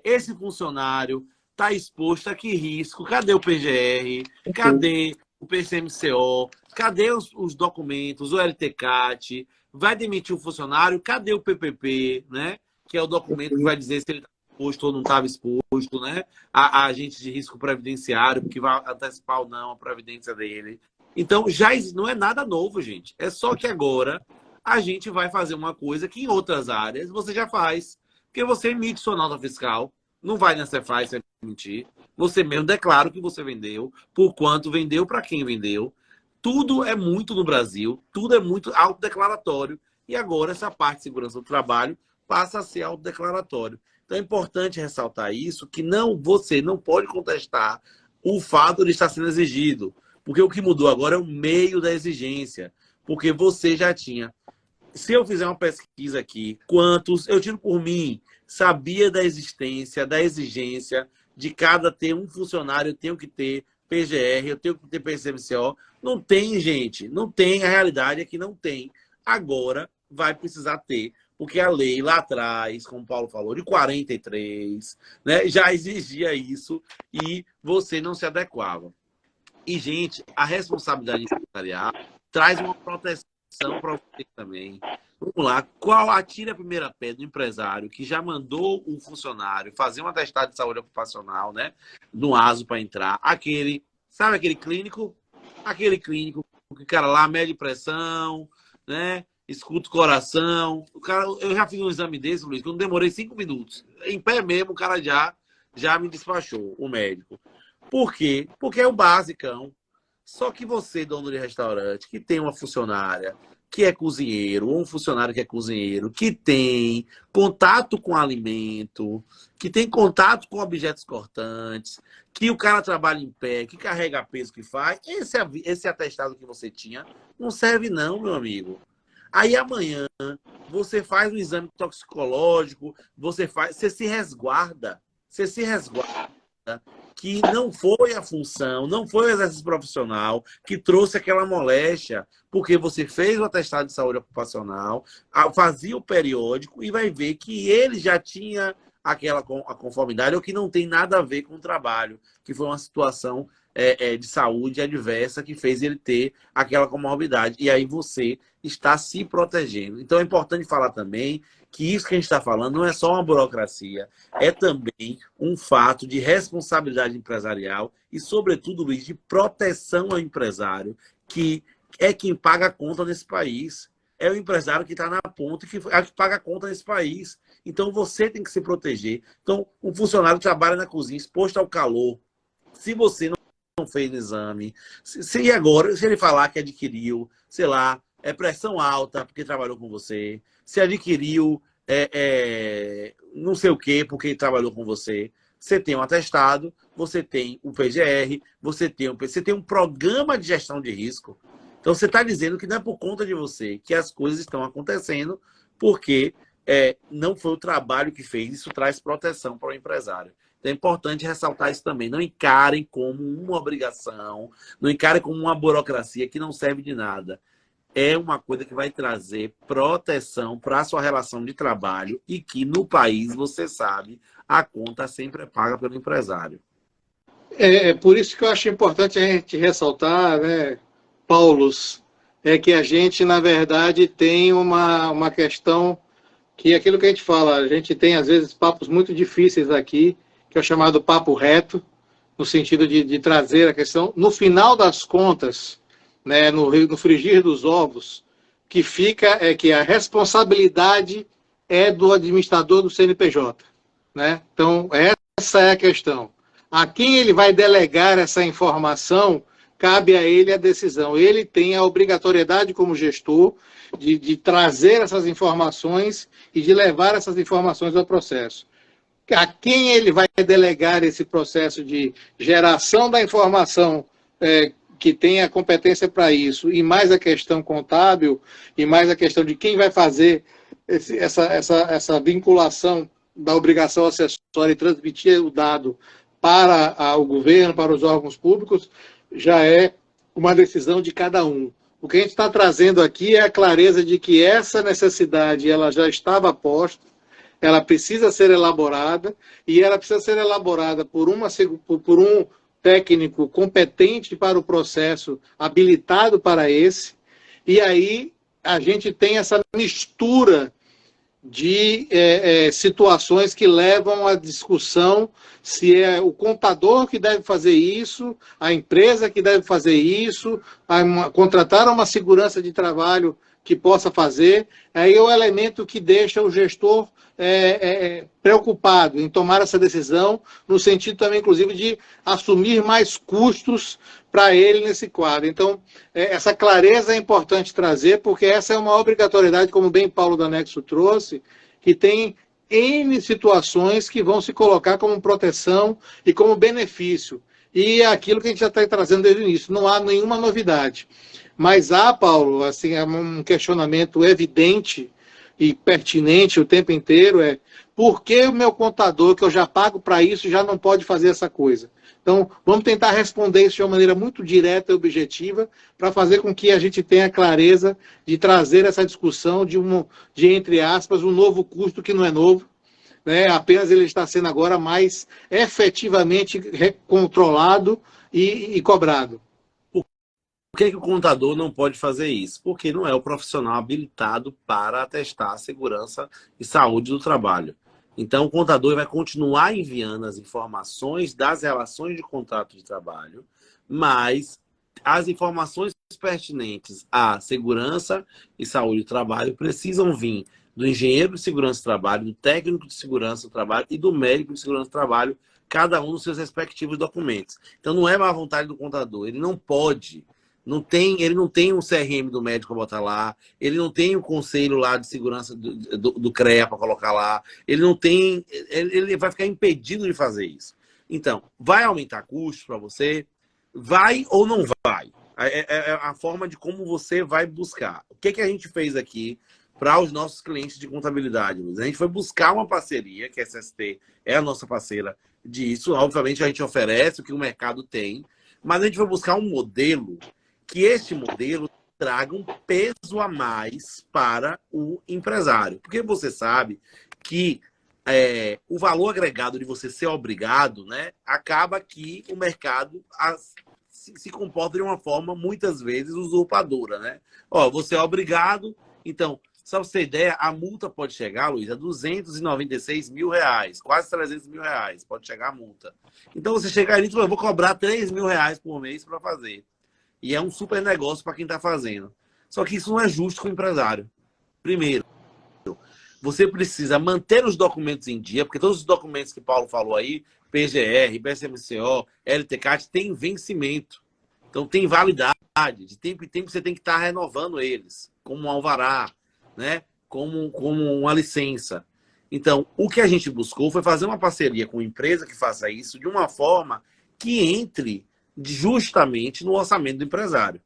Esse funcionário está exposto a que risco? Cadê o PGR? Cadê o PCMCO? Cadê os documentos? O LTCAT? Vai demitir o funcionário? Cadê o PPP? Né? Que é o documento que vai dizer se ele está exposto ou não estava exposto, né? A agente de risco previdenciário, que vai antecipar ou não a previdência dele. Então, não é nada novo, gente. É só que agora a gente vai fazer uma coisa que em outras áreas você já faz. Porque você emite sua nota fiscal, não vai na Cefaz emitir. Você mesmo declara o que você vendeu, por quanto vendeu, para quem vendeu. Tudo é muito no Brasil, tudo é muito autodeclaratório. E agora essa parte de segurança do trabalho passa a ser autodeclaratório. Então é importante ressaltar isso, que você não pode contestar o fato de estar sendo exigido. Porque o que mudou agora é o meio da exigência. Porque você já tinha... Se eu fizer uma pesquisa aqui, eu tiro por mim, sabia da existência, da exigência de ter um funcionário, eu tenho que ter PGR, eu tenho que ter PCMCO. Não tem, gente. Não tem. A realidade é que não tem. Agora vai precisar ter. Porque a lei lá atrás, como o Paulo falou, de 43, né, já exigia isso e você não se adequava. E, gente, a responsabilidade empresarial traz uma proteção para você também. Vamos lá. Atire a primeira pedra do empresário que já mandou um funcionário fazer um atestado de saúde ocupacional, né, no ASO para entrar. Sabe aquele clínico? Aquele clínico que o cara lá mede pressão, né? Escuta o coração. Eu já fiz um exame desse, Luiz, que eu não demorei 5 minutos. Em pé mesmo, o cara já me despachou, o médico. Por quê? Porque é o basicão. Só que você, dono de restaurante, que tem uma funcionária que é cozinheiro, ou um funcionário que é cozinheiro, que tem contato com alimento, que tem contato com objetos cortantes, que o cara trabalha em pé, que carrega peso que faz, esse atestado que você tinha não serve não, meu amigo. Aí amanhã você faz um exame toxicológico, você se resguarda que não foi a função, não foi o exercício profissional que trouxe aquela moléstia, porque você fez o atestado de saúde ocupacional, fazia o periódico e vai ver que ele já tinha a conformidade ou que não tem nada a ver com o trabalho, que foi uma situação de saúde adversa que fez ele ter aquela comorbidade. E aí você está se protegendo. Então é importante falar também que isso que a gente está falando não é só uma burocracia, é também um fato de responsabilidade empresarial e, sobretudo, Luiz, de proteção ao empresário, que é quem paga a conta nesse país. é o empresário que está na ponta, que é o que paga a conta nesse país. Então, você tem que se proteger. Então, um funcionário trabalha na cozinha, exposto ao calor. Se você não fez exame, se agora, se ele falar que adquiriu, sei lá, pressão alta porque trabalhou com você, se adquiriu não sei o quê porque trabalhou com você, você tem um atestado, você tem o PGR, você tem um programa de gestão de risco. Então, você está dizendo que não é por conta de você que as coisas estão acontecendo, porque não foi o trabalho que fez. Isso traz proteção para o empresário. Então, é importante ressaltar isso também. Não encarem como uma obrigação, não encarem como uma burocracia que não serve de nada. É uma coisa que vai trazer proteção para a sua relação de trabalho e que, no país, você sabe, a conta sempre é paga pelo empresário. É por isso que eu acho importante a gente ressaltar, né, Paulos, é que a gente, na verdade, tem uma questão que é aquilo que a gente fala, a gente tem, às vezes, papos muito difíceis aqui, que é o chamado papo reto, no sentido de trazer a questão, no final das contas, né, no frigir dos ovos, que fica é que a responsabilidade é do administrador do CNPJ. Né? Então, essa é a questão. A quem ele vai delegar essa informação, cabe a ele a decisão. Ele tem a obrigatoriedade como gestor de trazer essas informações e de levar essas informações ao processo. A quem ele vai delegar esse processo de geração da informação que tem a competência para isso, e mais a questão contábil, e mais a questão de quem vai fazer essa vinculação da obrigação acessória e transmitir o dado para o governo, para os órgãos públicos, já é uma decisão de cada um. O que a gente está trazendo aqui é a clareza de que essa necessidade ela já estava posta, ela precisa ser elaborada, e ela precisa ser elaborada por um técnico competente para o processo, habilitado para esse, e aí a gente tem essa mistura de situações que levam à discussão se é o contador que deve fazer isso, a empresa que deve fazer isso, contratar uma segurança de trabalho que possa fazer. Aí é o elemento que deixa o gestor preocupado em tomar essa decisão, no sentido também, inclusive, de assumir mais custos para ele nesse quadro. Então, essa clareza é importante trazer, porque essa é uma obrigatoriedade, como bem Paulo Danexo trouxe, que tem N situações que vão se colocar como proteção e como benefício. E é aquilo que a gente já está trazendo desde o início, não há nenhuma novidade. Mas há, Paulo, assim, é um questionamento evidente e pertinente o tempo inteiro, por que o meu contador, que eu já pago para isso, já não pode fazer essa coisa? Então, vamos tentar responder isso de uma maneira muito direta e objetiva, para fazer com que a gente tenha clareza de trazer essa discussão de entre aspas, um novo custo que não é novo, né? Apenas ele está sendo agora mais efetivamente controlado e cobrado. Por que o contador não pode fazer isso? Porque não é o profissional habilitado para atestar a segurança e saúde do trabalho. Então, o contador vai continuar enviando as informações das relações de contrato de trabalho, mas as informações pertinentes à segurança e saúde do trabalho precisam vir do engenheiro de segurança do trabalho, do técnico de segurança do trabalho e do médico de segurança do trabalho, cada um nos seus respectivos documentos. Então, não é má vontade do contador, ele não pode... ele não tem um CRM do médico para botar lá, ele não tem o conselho lá de segurança do CREA para colocar lá, ele vai ficar impedido de fazer isso. Então, vai aumentar custos para você? Vai ou não vai? É a forma de como você vai buscar. O que a gente fez aqui para os nossos clientes de contabilidade, Luiz? A gente foi buscar uma parceria, que a SST é a nossa parceira disso. Obviamente, a gente oferece o que o mercado tem, mas a gente foi buscar um modelo que este modelo traga um peso a mais para o empresário. Porque você sabe que o valor agregado de você ser obrigado, né, acaba que o mercado se comporta de uma forma, muitas vezes, usurpadora. Né? Você é obrigado, então, só para você ter ideia, a multa pode chegar, Luiz, a R$296 mil, quase R$300 mil, pode chegar a multa. Então, você chegar ali e fala, eu vou cobrar R$3 mil por mês para fazer. E é um super negócio para quem está fazendo. Só que isso não é justo com o empresário. Primeiro, você precisa manter os documentos em dia, porque todos os documentos que Paulo falou aí, PGR, BSMCO, LTCAT, tem vencimento. Então tem validade. De tempo em tempo você tem que estar renovando eles, como um alvará, né? como uma licença. Então, o que a gente buscou foi fazer uma parceria com uma empresa que faça isso de uma forma que entre justamente no orçamento do empresário.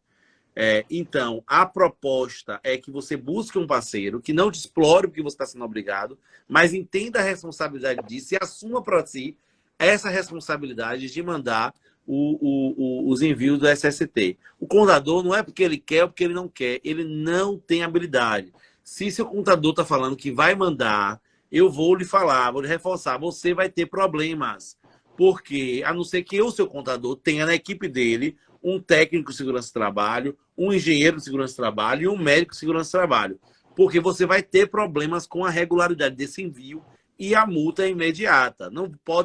Então, a proposta é que você busque um parceiro que não te explore porque você está sendo obrigado, mas entenda a responsabilidade disso e assuma para si essa responsabilidade de mandar os envios do SST. O contador não é porque ele quer ou porque ele não tem habilidade. Se seu contador está falando que vai mandar, eu vou lhe falar, vou lhe reforçar, você vai ter problemas. Porque, a não ser que o seu contador tenha na equipe dele um técnico de segurança do trabalho, um engenheiro de segurança do trabalho e um médico de segurança do trabalho. Porque você vai ter problemas com a regularidade desse envio e a multa é imediata.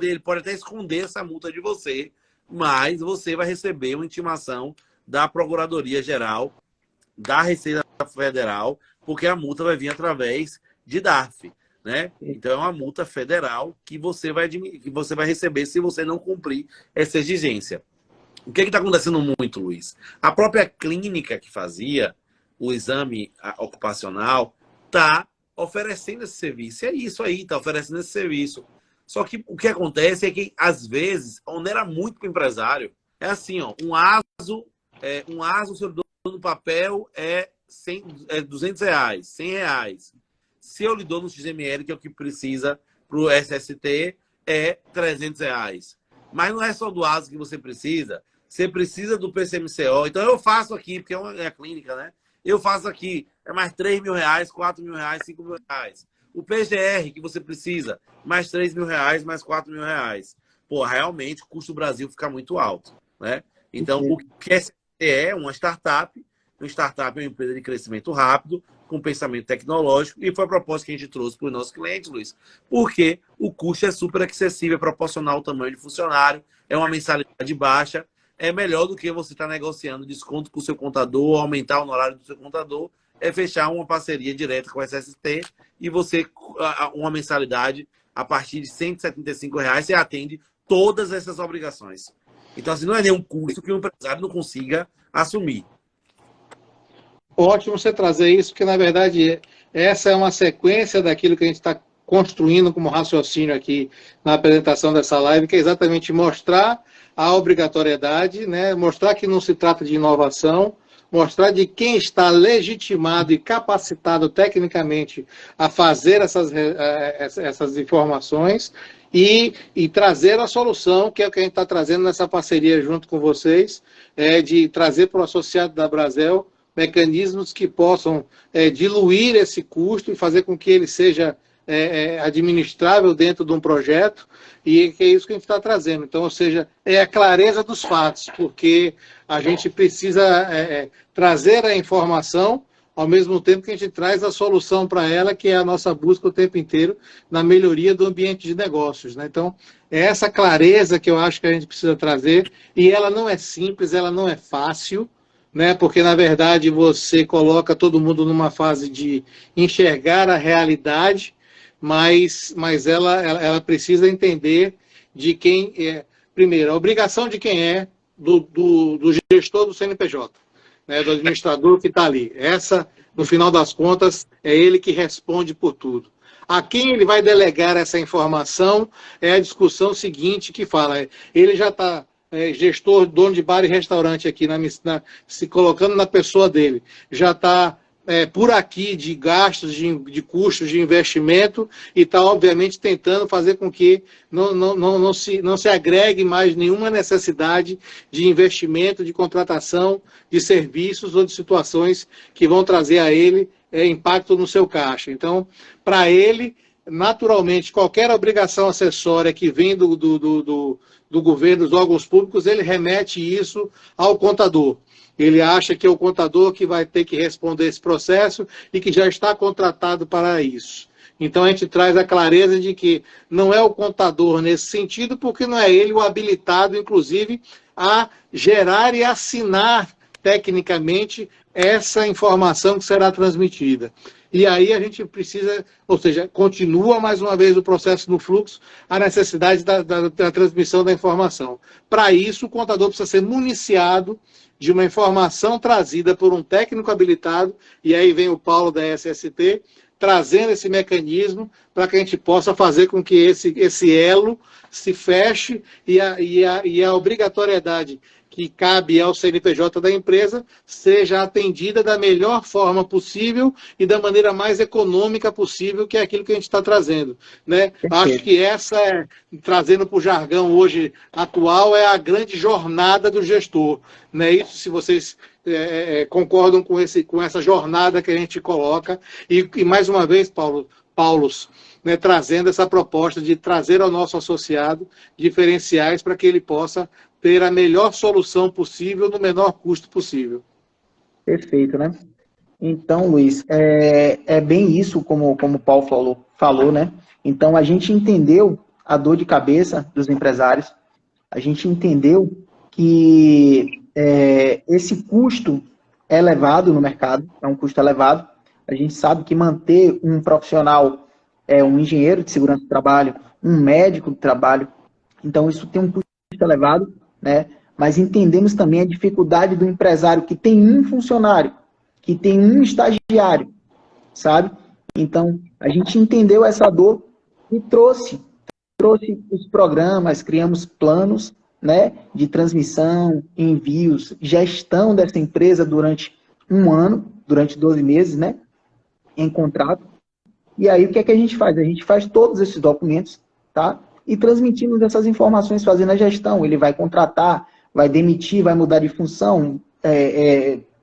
Ele pode até esconder essa multa de você, mas você vai receber uma intimação da Procuradoria-Geral, da Receita Federal, porque a multa vai vir através de DARF. Né? Então é uma multa federal que você vai receber se você não cumprir essa exigência. O que está acontecendo muito, Luiz? A própria clínica que fazia o exame ocupacional está oferecendo esse serviço. É isso aí, está oferecendo esse serviço. Só que o que acontece é que, às vezes, onera muito para o empresário. É assim, ó, um ASO, o seu dono no papel é R$200, R$100. Se eu lhe dou no XML, que é o que precisa para o SST, é R$300. Mas não é só do ASO que você precisa do PCMCO. Então eu faço aqui, porque é a clínica, né? Eu faço aqui, é mais R$3.000, R$4.000, R$5.000. O PGR que você precisa, mais R$3.000, mais R$4.000. Pô, realmente o custo do Brasil fica muito alto, né? Então, o que é uma startup. Uma startup é uma empresa de crescimento rápido, com pensamento tecnológico, e foi a proposta que a gente trouxe para os nossos clientes, Luiz, porque o custo é super acessível, é proporcional ao tamanho de funcionário, é uma mensalidade baixa, é melhor do que você estar negociando desconto com o seu contador, aumentar o honorário do seu contador, é fechar uma parceria direta com o SST e você, uma mensalidade a partir de R$175, você atende todas essas obrigações. Então, assim, não é nenhum custo que o empresário não consiga assumir. Ótimo você trazer isso, porque, na verdade, essa é uma sequência daquilo que a gente está construindo como raciocínio aqui na apresentação dessa live, que é exatamente mostrar a obrigatoriedade, né? Mostrar que não se trata de inovação, mostrar de quem está legitimado e capacitado tecnicamente a fazer essas informações e trazer a solução, que é o que a gente está trazendo nessa parceria junto com vocês, de trazer para o associado da Brasel mecanismos que possam diluir esse custo e fazer com que ele seja administrável dentro de um projeto, e que é isso que a gente está trazendo. Então, ou seja, é a clareza dos fatos, porque a gente precisa trazer a informação ao mesmo tempo que a gente traz a solução para ela, que é a nossa busca o tempo inteiro na melhoria do ambiente de negócios, né? Então, é essa clareza que eu acho que a gente precisa trazer, e ela não é simples, ela não é fácil, né? Porque, na verdade, você coloca todo mundo numa fase de enxergar a realidade, mas ela precisa entender de quem é. Primeiro, a obrigação de quem é do gestor do CNPJ, né? Do administrador que está ali. Essa, no final das contas, é ele que responde por tudo. A quem ele vai delegar essa informação é a discussão seguinte que fala. Ele já está... gestor, dono de bar e restaurante aqui, se colocando na pessoa dele, já está por aqui de gastos, de custos, de investimento, e está, obviamente, tentando fazer com que não se agregue mais nenhuma necessidade de investimento, de contratação de serviços ou de situações que vão trazer a ele impacto no seu caixa. Então, para ele, naturalmente, qualquer obrigação acessória que vem do governo, dos órgãos públicos, ele remete isso ao contador. Ele acha que é o contador que vai ter que responder esse processo e que já está contratado para isso. Então, a gente traz a clareza de que não é o contador nesse sentido, porque não é ele o habilitado, inclusive, a gerar e assinar tecnicamente essa informação que será transmitida. E aí a gente precisa, ou seja, continua mais uma vez o processo no fluxo, a necessidade da transmissão da informação. Para isso, o contador precisa ser municiado de uma informação trazida por um técnico habilitado, e aí vem o Paulo da SST, trazendo esse mecanismo para que a gente possa fazer com que esse elo se feche e a obrigatoriedade que cabe ao CNPJ da empresa seja atendida da melhor forma possível e da maneira mais econômica possível, que é aquilo que a gente está trazendo, né? Acho que essa, trazendo para o jargão hoje atual, é a grande jornada do gestor, né? Isso, se vocês concordam com essa jornada que a gente coloca, e mais uma vez, Paulo, né, trazendo essa proposta de trazer ao nosso associado diferenciais para que ele possa ter a melhor solução possível no menor custo possível. Perfeito, né? Então, Luiz, é bem isso como o Paulo falou, né? Então, a gente entendeu a dor de cabeça dos empresários, a gente entendeu que esse custo é elevado no mercado, é um custo elevado. A gente sabe que manter um profissional, um engenheiro de segurança do trabalho, um médico do trabalho, então isso tem um custo elevado, né? Mas entendemos também a dificuldade do empresário que tem um funcionário, que tem um estagiário, sabe? Então, a gente entendeu essa dor e trouxe os programas, criamos planos, né, de transmissão, envios, gestão dessa empresa durante um ano, durante 12 meses, né, em contrato. E aí, o que é que a gente faz? A gente faz todos esses documentos, tá? E transmitimos essas informações, fazendo a gestão. Ele vai contratar, vai demitir, vai mudar de função,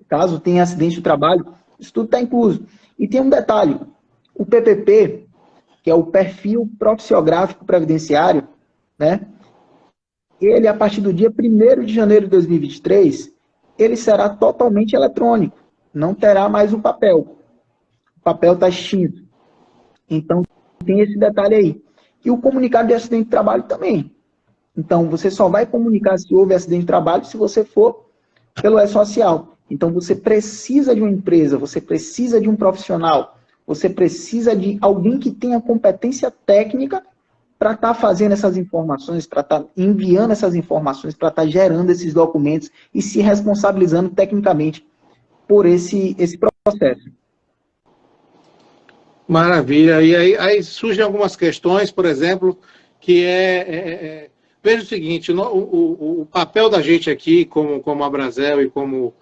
caso tenha acidente do trabalho, isso tudo está incluso. E tem um detalhe, o PPP, que é o Perfil Profissiográfico Previdenciário, né? Ele, a partir do dia 1º de janeiro de 2023, ele será totalmente eletrônico, não terá mais o papel. O papel está extinto. Então, tem esse detalhe aí. E o comunicado de acidente de trabalho também. Então, você só vai comunicar se houve acidente de trabalho se você for pelo E-Social. Então, você precisa de uma empresa, você precisa de um profissional, você precisa de alguém que tenha competência técnica para estar fazendo essas informações, para estar enviando essas informações, para estar gerando esses documentos e se responsabilizando tecnicamente por esse processo. Maravilha. E aí surgem algumas questões, por exemplo, que veja o seguinte, o papel da gente aqui, como a Brasel e como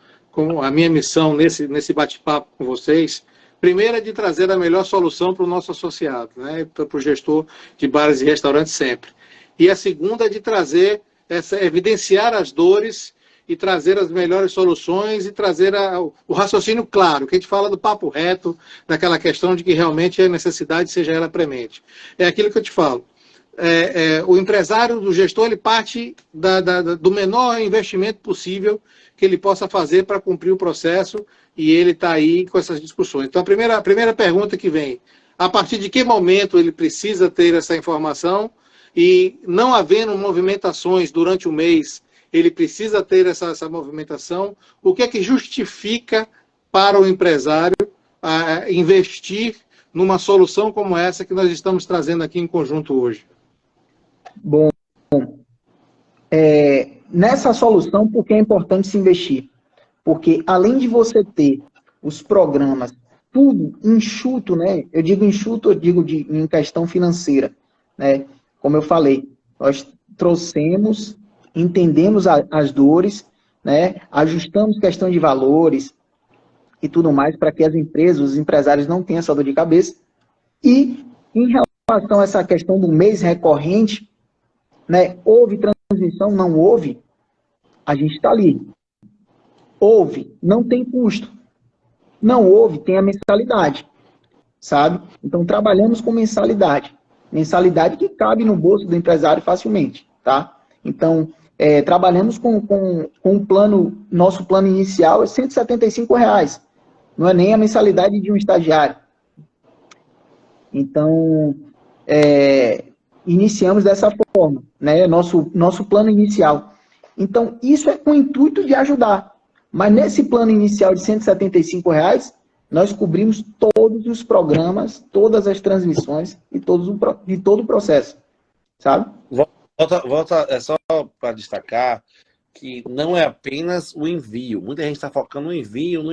a minha missão nesse bate-papo com vocês, primeiro é de trazer a melhor solução para o nosso associado, né, para o gestor de bares e restaurantes sempre. E a segunda é de trazer, evidenciar as dores e trazer as melhores soluções e trazer o raciocínio claro, que a gente fala do papo reto, daquela questão de que realmente a necessidade seja ela premente. É aquilo que eu te falo. O empresário, do gestor, ele parte do menor investimento possível que ele possa fazer para cumprir o processo, e ele está aí com essas discussões. Então, a primeira pergunta que vem, a partir de que momento ele precisa ter essa informação, e não havendo movimentações durante o mês, ele precisa ter essa movimentação, o que é que justifica para o empresário investir numa solução como essa que nós estamos trazendo aqui em conjunto hoje? Bom, nessa solução, por que é importante se investir? Porque além de você ter os programas, tudo enxuto, né? Eu digo enxuto, eu digo em questão financeira, né? Como eu falei, nós trouxemos, entendemos as dores, né? Ajustamos questão de valores e tudo mais para que as empresas, os empresários não tenham essa dor de cabeça. E em relação a essa questão do mês recorrente, né? Houve transmissão, não houve, a gente está ali. Houve, não tem custo. Não houve, tem a mensalidade, sabe? Então, trabalhamos com mensalidade. Mensalidade que cabe no bolso do empresário facilmente, tá? Então, trabalhamos com um plano, nosso plano inicial é R$175. Não é nem a mensalidade de um estagiário. Então, iniciamos dessa forma, né? Nosso plano inicial. Então, isso é com o intuito de ajudar. Mas nesse plano inicial de R$ 175, nós cobrimos todos os programas, todas as transmissões e todo o processo, sabe? Volta, é só para destacar que não é apenas o envio. Muita gente está focando no envio,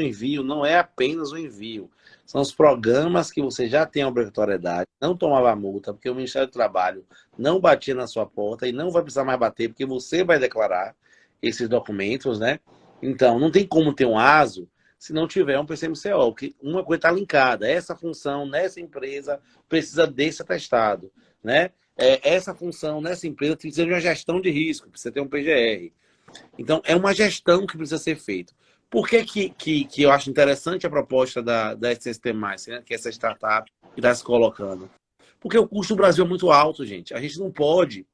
não é apenas o envio. São os programas que você já tem a obrigatoriedade, não tomava multa, porque o Ministério do Trabalho não batia na sua porta e não vai precisar mais bater, porque você vai declarar esses documentos, né? Então, não tem como ter um ASO se não tiver um PCMCO, que uma coisa está linkada. Essa função nessa empresa precisa desse atestado, né? Essa função nessa empresa precisa de uma gestão de risco, precisa ter um PGR. Então, é uma gestão que precisa ser feita. Por que eu acho interessante a proposta da SST+, né? Que é essa startup que está se colocando? Porque o custo do Brasil é muito alto, gente. A gente não pode...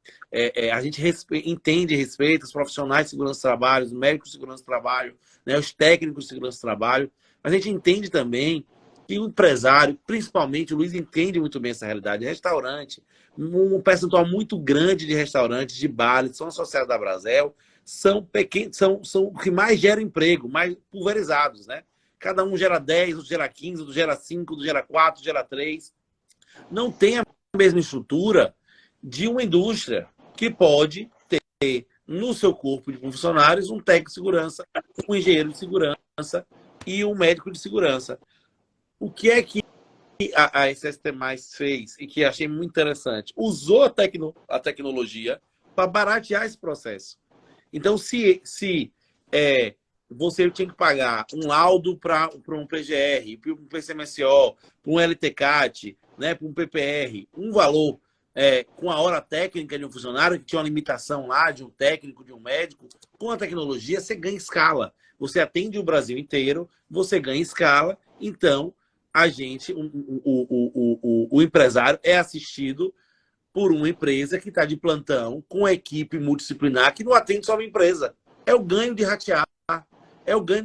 a gente entende e respeita os profissionais de segurança do trabalho, os médicos de segurança do trabalho, né, os técnicos de segurança do trabalho, mas a gente entende também que o empresário, principalmente o Luiz, entende muito bem essa realidade. Restaurante, um percentual muito grande de restaurantes, de bares, são associados à Brasel, são pequenos, são o que mais gera emprego, mais pulverizados, né? Cada um gera 10, outro gera 15, outro gera 5, outro gera 4, outro gera 3. Não tem a mesma estrutura de uma indústria que pode ter no seu corpo de funcionários um técnico de segurança, um engenheiro de segurança e um médico de segurança. O que é que a SST+ fez e que achei muito interessante? Usou a tecnologia para baratear esse processo. Então, se você tinha que pagar um laudo para um PGR, para um PCMSO, para um LTCAT, né, para um PPR, um valor com a hora técnica de um funcionário, que tinha uma limitação lá de um técnico, de um médico, com a tecnologia você ganha escala. Você atende o Brasil inteiro, você ganha escala, então a gente, o empresário é assistido por uma empresa que está de plantão, com a equipe multidisciplinar, que não atende só uma empresa. É o ganho de ratear, é o ganho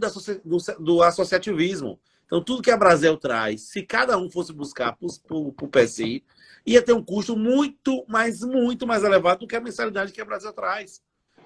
do associativismo. Então, tudo que a Brasel traz, se cada um fosse buscar para o PSI, ia ter um custo muito mais elevado do que a mensalidade que a Brasel traz.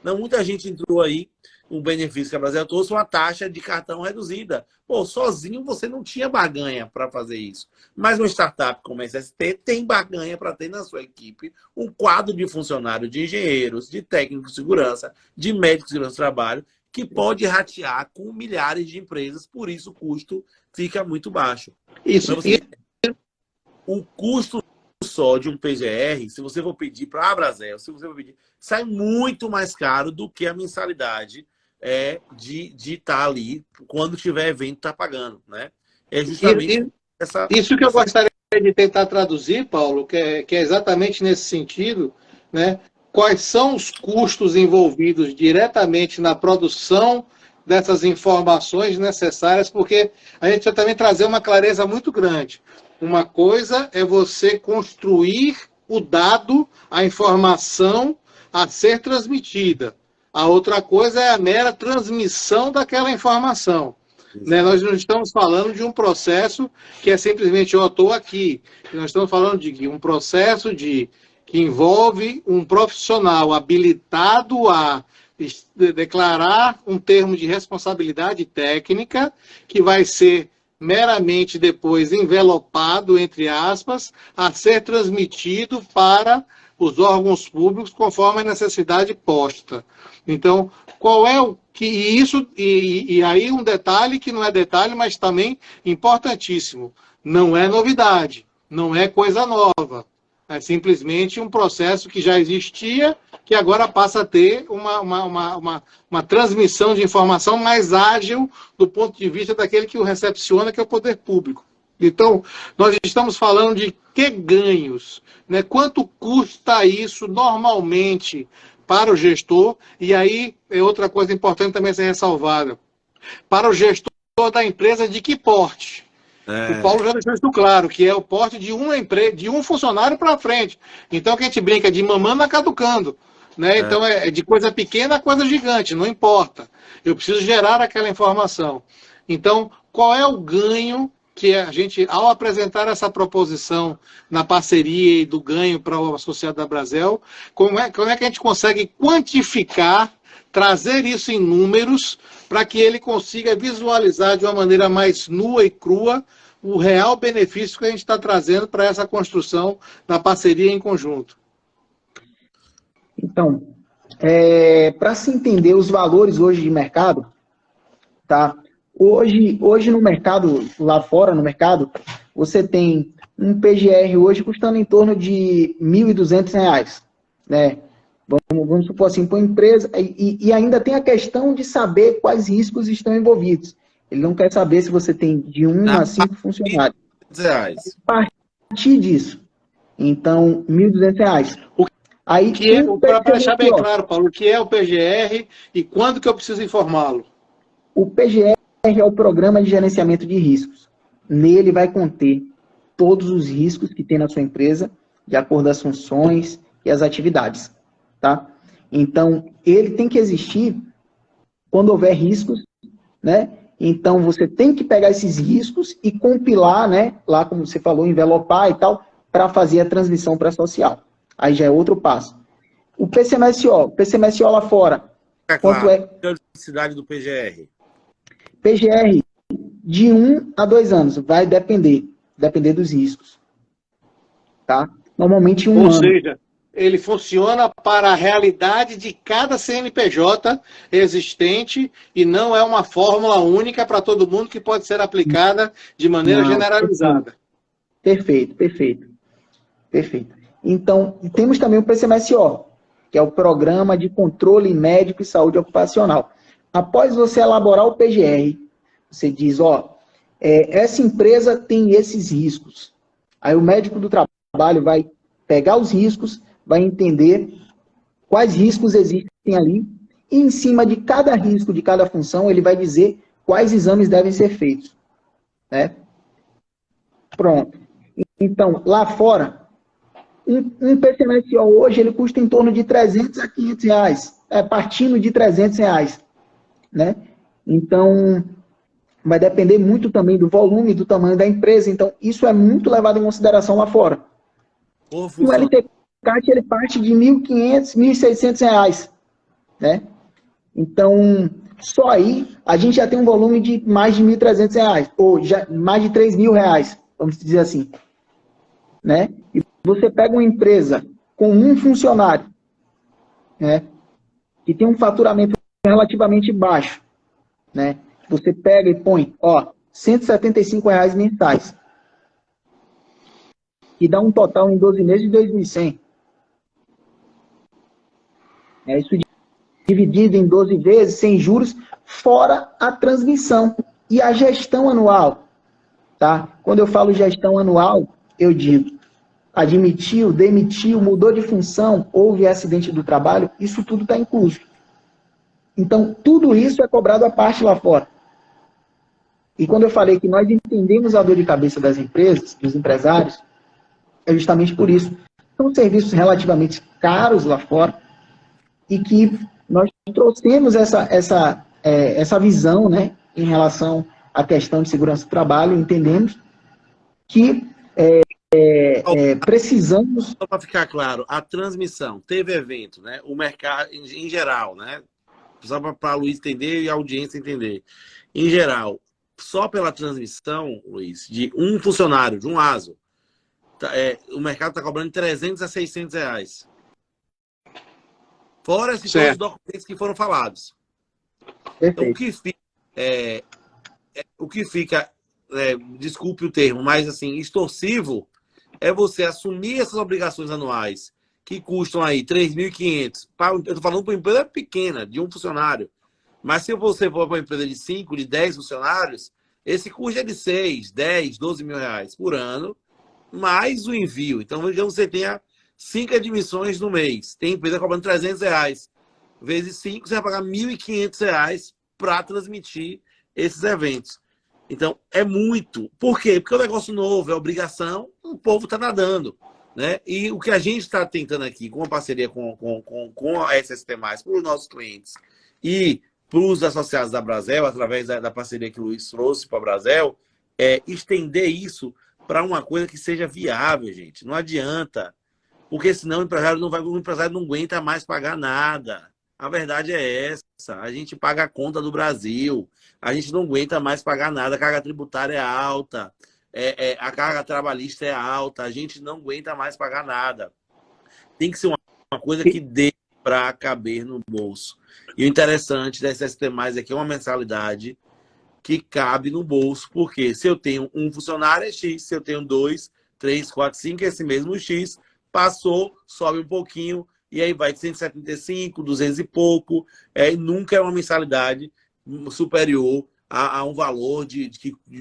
Não, muita gente entrou aí, um benefício que a Brasel trouxe, uma taxa de cartão reduzida. Pô, sozinho você não tinha barganha para fazer isso. Mas uma startup como a SST tem barganha para ter na sua equipe um quadro de funcionários, de engenheiros, de técnicos de segurança, de médicos de segurança do trabalho, que pode ratear com milhares de empresas, por isso o custo fica muito baixo. Isso. O custo só de um PGR, se você for pedir para a Brasel, se você for pedir, sai muito mais caro do que a mensalidade de estar ali, quando tiver evento, tá pagando, né? É justamente isso que eu gostaria de tentar traduzir, Paulo, que é exatamente nesse sentido, né? Quais são os custos envolvidos diretamente na produção dessas informações necessárias, porque a gente precisa também trazer uma clareza muito grande. Uma coisa é você construir o dado, a informação a ser transmitida. A outra coisa é a mera transmissão daquela informação. Né? Nós não estamos falando de um processo que é simplesmente eu estou aqui. Nós estamos falando de um processo que envolve um profissional habilitado a declarar um termo de responsabilidade técnica que vai ser meramente depois envelopado, entre aspas, a ser transmitido para os órgãos públicos conforme a necessidade posta. Então, qual é o que isso e aí um detalhe que não é detalhe, mas também importantíssimo, não é novidade, não é coisa nova. É simplesmente um processo que já existia, que agora passa a ter uma transmissão de informação mais ágil do ponto de vista daquele que o recepciona, que é o poder público. Então, nós estamos falando de que ganhos, né? Quanto custa isso normalmente para o gestor? E aí é outra coisa importante também a ser ressalvada. Para o gestor da empresa de que porte? O Paulo já deixou isso claro, que é o porte de uma empresa, de um funcionário para frente. Então, que a gente brinca de mamando a caducando. Né? Então, é de coisa pequena a coisa gigante, não importa. Eu preciso gerar aquela informação. Então, qual é o ganho que a gente, ao apresentar essa proposição na parceria e do ganho para o associado da Brasel, como é que a gente consegue quantificar, trazer isso em números, para que ele consiga visualizar de uma maneira mais nua e crua o real benefício que a gente está trazendo para essa construção da parceria em conjunto. Então, para se entender os valores hoje de mercado, tá? Hoje no mercado, lá fora no mercado, você tem um PGR hoje custando em torno de R$ 1.200, né? Vamos supor assim, para uma empresa, e ainda tem a questão de saber quais riscos estão envolvidos. Ele não quer saber se você tem de 1 a 5 funcionários. A partir disso, então, R$ 1.200. Aí, para deixar bem claro, Paulo, o que é o PGR e quando que eu preciso informá-lo? O PGR é o Programa de Gerenciamento de Riscos. Nele vai conter todos os riscos que tem na sua empresa, de acordo com as funções e as atividades. Tá? Então, ele tem que existir quando houver riscos, né? Então, você tem que pegar esses riscos e compilar, né? Lá, como você falou, envelopar e tal, para fazer a transmissão para a social. Aí já é outro passo. O PCMSO lá fora. Quanto é? A velocidade do PGR? PGR, de 1 a 2 anos. Vai depender dos riscos. Tá? Normalmente 1 ano. Ou seja, ele funciona para a realidade de cada CNPJ existente e não é uma fórmula única para todo mundo que pode ser aplicada de maneira generalizada. Perfeito. Então, temos também o PCMSO, que é o Programa de Controle Médico e Saúde Ocupacional. Após você elaborar o PGR, você diz, essa empresa tem esses riscos. Aí o médico do trabalho vai pegar os riscos, vai entender quais riscos existem ali, e em cima de cada risco, de cada função, ele vai dizer quais exames devem ser feitos. Né? Pronto. Então, lá fora, um PCMSO hoje, ele custa em torno de R$300 a R$500, partindo de R$300, né? Então, vai depender muito também do volume, do tamanho da empresa, então isso é muito levado em consideração lá fora. O LTCAT, ele parte de R$1.500, R$1.600, né? Então, só aí, a gente já tem um volume de mais de R$1.300, ou já mais de R$3.000, vamos dizer assim, né? E você pega uma empresa com um funcionário, né, que tem um faturamento relativamente baixo, né? Você pega e põe, R$175 mensais. E dá um total em 12 meses de 2.100. Isso dividido em 12 vezes, sem juros, fora a transmissão e a gestão anual. Tá? Quando eu falo gestão anual, eu digo admitiu, demitiu, mudou de função, houve acidente do trabalho, isso tudo está incluso. Então, tudo isso é cobrado à parte lá fora. E quando eu falei que nós entendemos a dor de cabeça das empresas, dos empresários, é justamente por isso. São serviços relativamente caros lá fora e que nós trouxemos essa visão, né, em relação à questão de segurança do trabalho, entendemos que precisamos... Só para ficar claro, a transmissão, teve evento, né? O mercado, em geral, né? Só para a Luiz entender e a audiência entender. Em geral, só pela transmissão, Luiz, de um funcionário, de um ASO, o mercado está cobrando R$300 a R$600. Fora esses todos os documentos que foram falados. Então, o que fica desculpe o termo, mas assim, extorsivo, é você assumir essas obrigações anuais que custam aí R$3.500. Eu estou falando para uma empresa pequena, de um funcionário. Mas se você for para uma empresa de 5, de 10 funcionários, esse custo é de 6, 10, 12 mil reais por ano, mais o envio. Então, digamos que você tenha 5 admissões no mês. Tem empresa cobrando R$300. Vezes 5, você vai pagar R$1.500 para transmitir esses eventos. Então, é muito. Por quê? Porque é um negócio novo, é obrigação, o povo está nadando. Né? E o que a gente está tentando aqui, com a parceria com a SST+, para os nossos clientes e para os associados da Brasel, através da parceria que o Luiz trouxe para a Brasel, é estender isso para uma coisa que seja viável, gente. Não adianta. Porque senão o empresário não aguenta mais pagar nada. A verdade é essa. A gente paga a conta do Brasil. A gente não aguenta mais pagar nada. A carga tributária é alta. A carga trabalhista é alta. A gente não aguenta mais pagar nada. Tem que ser uma coisa que dê para caber no bolso. E o interessante da SST+, é que é uma mensalidade que cabe no bolso. Porque se eu tenho um funcionário é X, se eu tenho 2, 3, 4, 5, esse mesmo X, passou, sobe um pouquinho, e aí vai de 175, 200 e pouco, e nunca é uma mensalidade superior a um valor de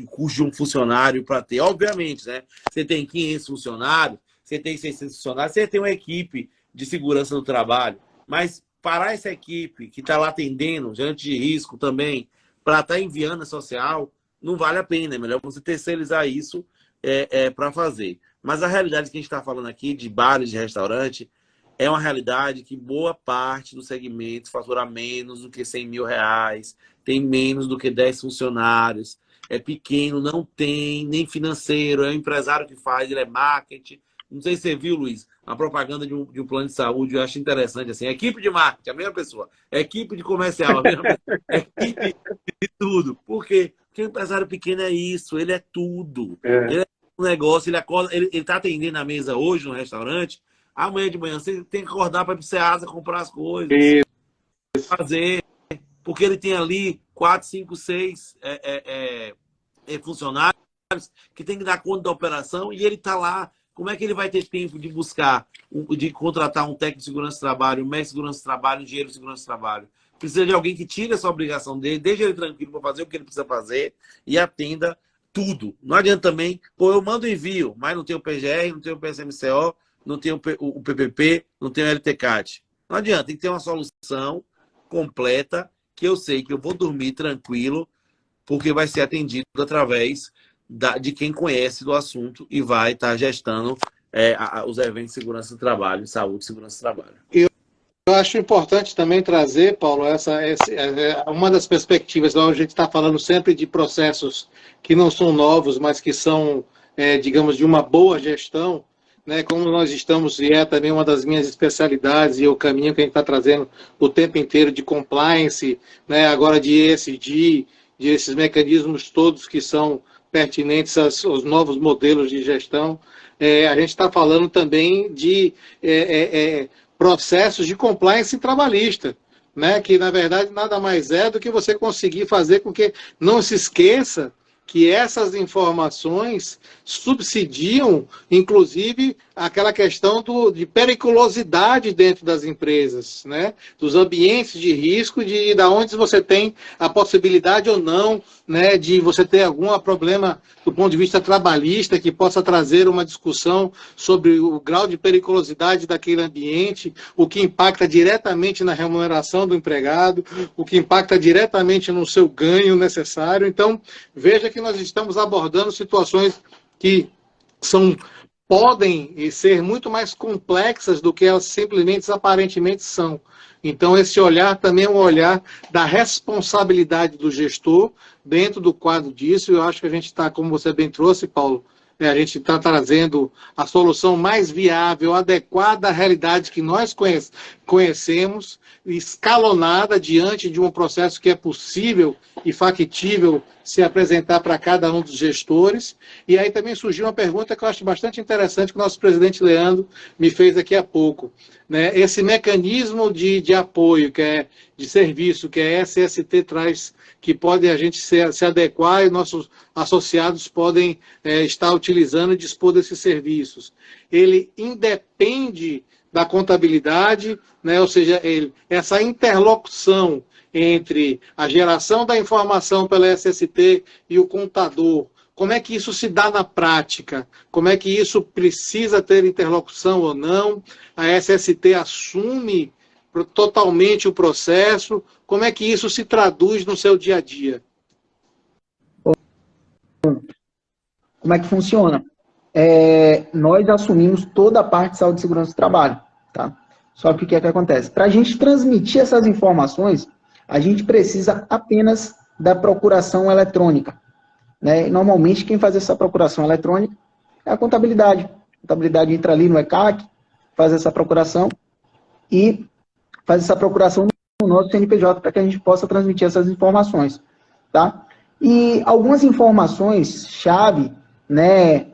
custo de um funcionário para ter. Obviamente, né? Você tem 500 funcionários, você tem 600 funcionários, você tem uma equipe de segurança do trabalho, mas parar essa equipe que está lá atendendo, gerente de risco também, para estar enviando a social, não vale a pena. É melhor você terceirizar isso para fazer. Mas a realidade que a gente está falando aqui de bares, de restaurante, é uma realidade que boa parte do segmento fatura menos do que R$100.000, tem menos do que 10 funcionários, é pequeno, não tem nem financeiro, é um empresário que faz, ele é marketing. Não sei se você viu, Luiz, a propaganda de um plano de saúde, eu acho interessante, assim, equipe de marketing, a mesma pessoa, equipe de comercial, a mesma pessoa, equipe de tudo. Por quê? Porque o empresário pequeno é isso, ele é tudo. Ele é um negócio, ele acorda, ele está atendendo a mesa hoje no restaurante, amanhã de manhã você tem que acordar para ir para o Ceasa comprar as coisas, fazer, porque ele tem ali 4, 5, 6 funcionários que tem que dar conta da operação e ele está lá. Como é que ele vai ter tempo de buscar, de contratar um técnico de segurança do trabalho, um mestre de segurança do trabalho, um engenheiro de segurança do trabalho? Precisa de alguém que tire essa obrigação dele, deixe ele tranquilo para fazer o que ele precisa fazer e atenda tudo. Não adianta também, eu mando envio, mas não tem o PGR, não tem o PSMCO, não tem o PPP, não tem o LTCAT. Não adianta, tem que ter uma solução completa que eu sei que eu vou dormir tranquilo porque vai ser atendido através de quem conhece do assunto e vai estar gestando os eventos de segurança do trabalho, saúde e segurança do trabalho. Eu acho importante também trazer, Paulo, uma das perspectivas, onde a gente está falando sempre de processos que não são novos, mas que são, digamos, de uma boa gestão, né? Como nós estamos, e é também uma das minhas especialidades, e o caminho que a gente está trazendo o tempo inteiro de compliance, né? Agora de ESG, de esses mecanismos todos que são pertinentes aos novos modelos de gestão. A gente está falando também de processos de compliance trabalhista, né? Que, na verdade, nada mais é do que você conseguir fazer com que não se esqueça que essas informações subsidiam, inclusive, aquela questão de periculosidade dentro das empresas, né? Dos ambientes de risco, da onde você tem a possibilidade ou não, né, de você ter algum problema do ponto de vista trabalhista que possa trazer uma discussão sobre o grau de periculosidade daquele ambiente, o que impacta diretamente na remuneração do empregado, o que impacta diretamente no seu ganho necessário. Então, veja que nós estamos abordando situações que podem ser muito mais complexas do que elas simplesmente, aparentemente são. Então, esse olhar também é um olhar da responsabilidade do gestor dentro do quadro disso. Eu acho que a gente está, como você bem trouxe, Paulo, a gente está trazendo a solução mais viável, adequada à realidade que nós conhecemos, escalonada diante de um processo que é possível e factível se apresentar para cada um dos gestores. E aí também surgiu uma pergunta que eu acho bastante interessante, que o nosso presidente Leandro me fez aqui há pouco, né? Esse mecanismo de apoio, que é de serviço, que a SST traz, que pode a gente se adequar e nossos associados podem estar utilizando e dispor desses serviços. Ele independe da contabilidade, né? Ou seja, essa interlocução entre a geração da informação pela SST e o contador, como é que isso se dá na prática? Como é que isso precisa ter interlocução ou não? A SST assume totalmente o processo? Como é que isso se traduz no seu dia a dia? Como é que funciona? Nós assumimos toda a parte de saúde e segurança do trabalho, tá? Só que o que é que acontece? Para a gente transmitir essas informações, a gente precisa apenas da procuração eletrônica, né? Normalmente, quem faz essa procuração eletrônica é a contabilidade. A contabilidade entra ali no ECAC, faz essa procuração e faz essa procuração o nosso CNPJ para que a gente possa transmitir essas informações, tá? E algumas informações chave, né?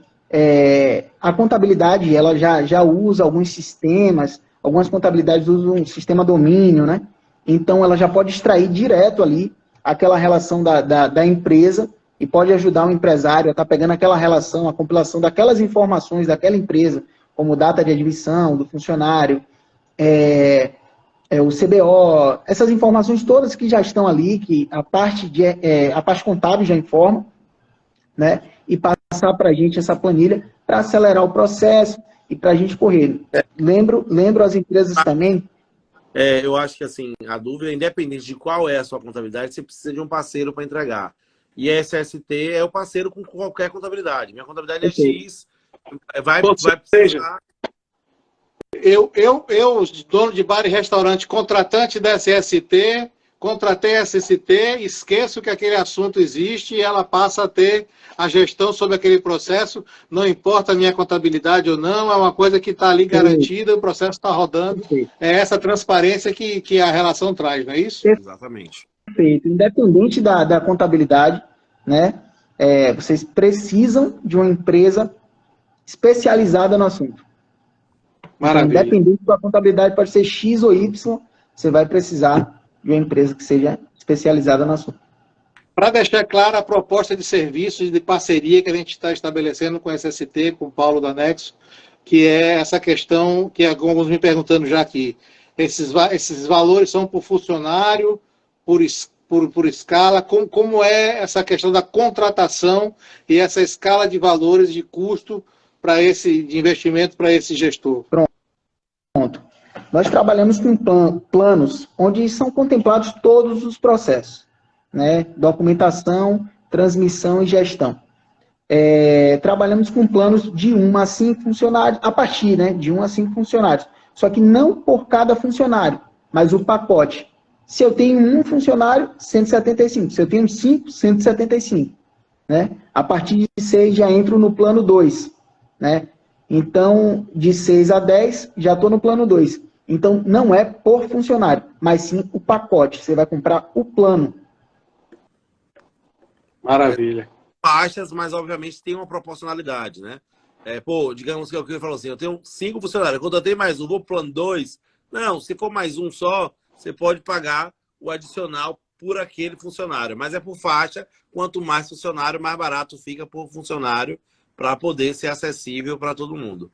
A contabilidade, ela já usa alguns sistemas, algumas contabilidades usam um sistema domínio, né? Então, ela já pode extrair direto ali aquela relação da empresa e pode ajudar o empresário a estar pegando aquela relação, a compilação daquelas informações daquela empresa, como data de admissão do funcionário, o CBO, essas informações todas que já estão ali, que a parte contábil já informa, né? E passar para a gente essa planilha para acelerar o processo e para a gente correr. Lembro as empresas também. Eu acho que assim, a dúvida, independente de qual é a sua contabilidade, você precisa de um parceiro para entregar. E a SST é o parceiro com qualquer contabilidade. Minha contabilidade é X, vai precisar. Eu, dono de bar e restaurante, contratante da SST, contratei a SST, esqueço que aquele assunto existe e ela passa a ter a gestão sobre aquele processo, não importa a minha contabilidade ou não, é uma coisa que está ali garantida, o processo está rodando. É essa transparência que a relação traz, não é isso? Exatamente. Perfeito. Independente da contabilidade, né? Vocês precisam de uma empresa especializada no assunto. Maravilha. Então, independente da contabilidade, pode ser X ou Y, você vai precisar de uma empresa que seja especializada no assunto. Para deixar clara a proposta de serviços e de parceria que a gente está estabelecendo com a SST, com o Paulo da Nexo, que é essa questão que alguns me perguntando já aqui. Esses valores são por funcionário, por escala, como é essa questão da contratação e essa escala de valores de custo de investimento para esse gestor? Pronto. Nós trabalhamos com planos onde são contemplados todos os processos, né? Documentação, transmissão e gestão. Trabalhamos com planos de 1 a 5 funcionários, a partir, né, de 1 a 5 funcionários. Só que não por cada funcionário, mas o pacote. Se eu tenho 1 funcionário, 175. Se eu tenho 5, 175. Né? A partir de 6 já entro no plano 2. Né? Então, de 6 a 10, já estou no plano 2. Então, não é por funcionário, mas sim o pacote. Você vai comprar o plano. Maravilha. Faixas, mas obviamente tem uma proporcionalidade, né? Digamos que ele falou assim, eu tenho 5 funcionários, eu contratei mais um, vou pro plano 2. Não, se for mais um só, você pode pagar o adicional por aquele funcionário. Mas é por faixa, quanto mais funcionário, mais barato fica por funcionário para poder ser acessível para todo mundo.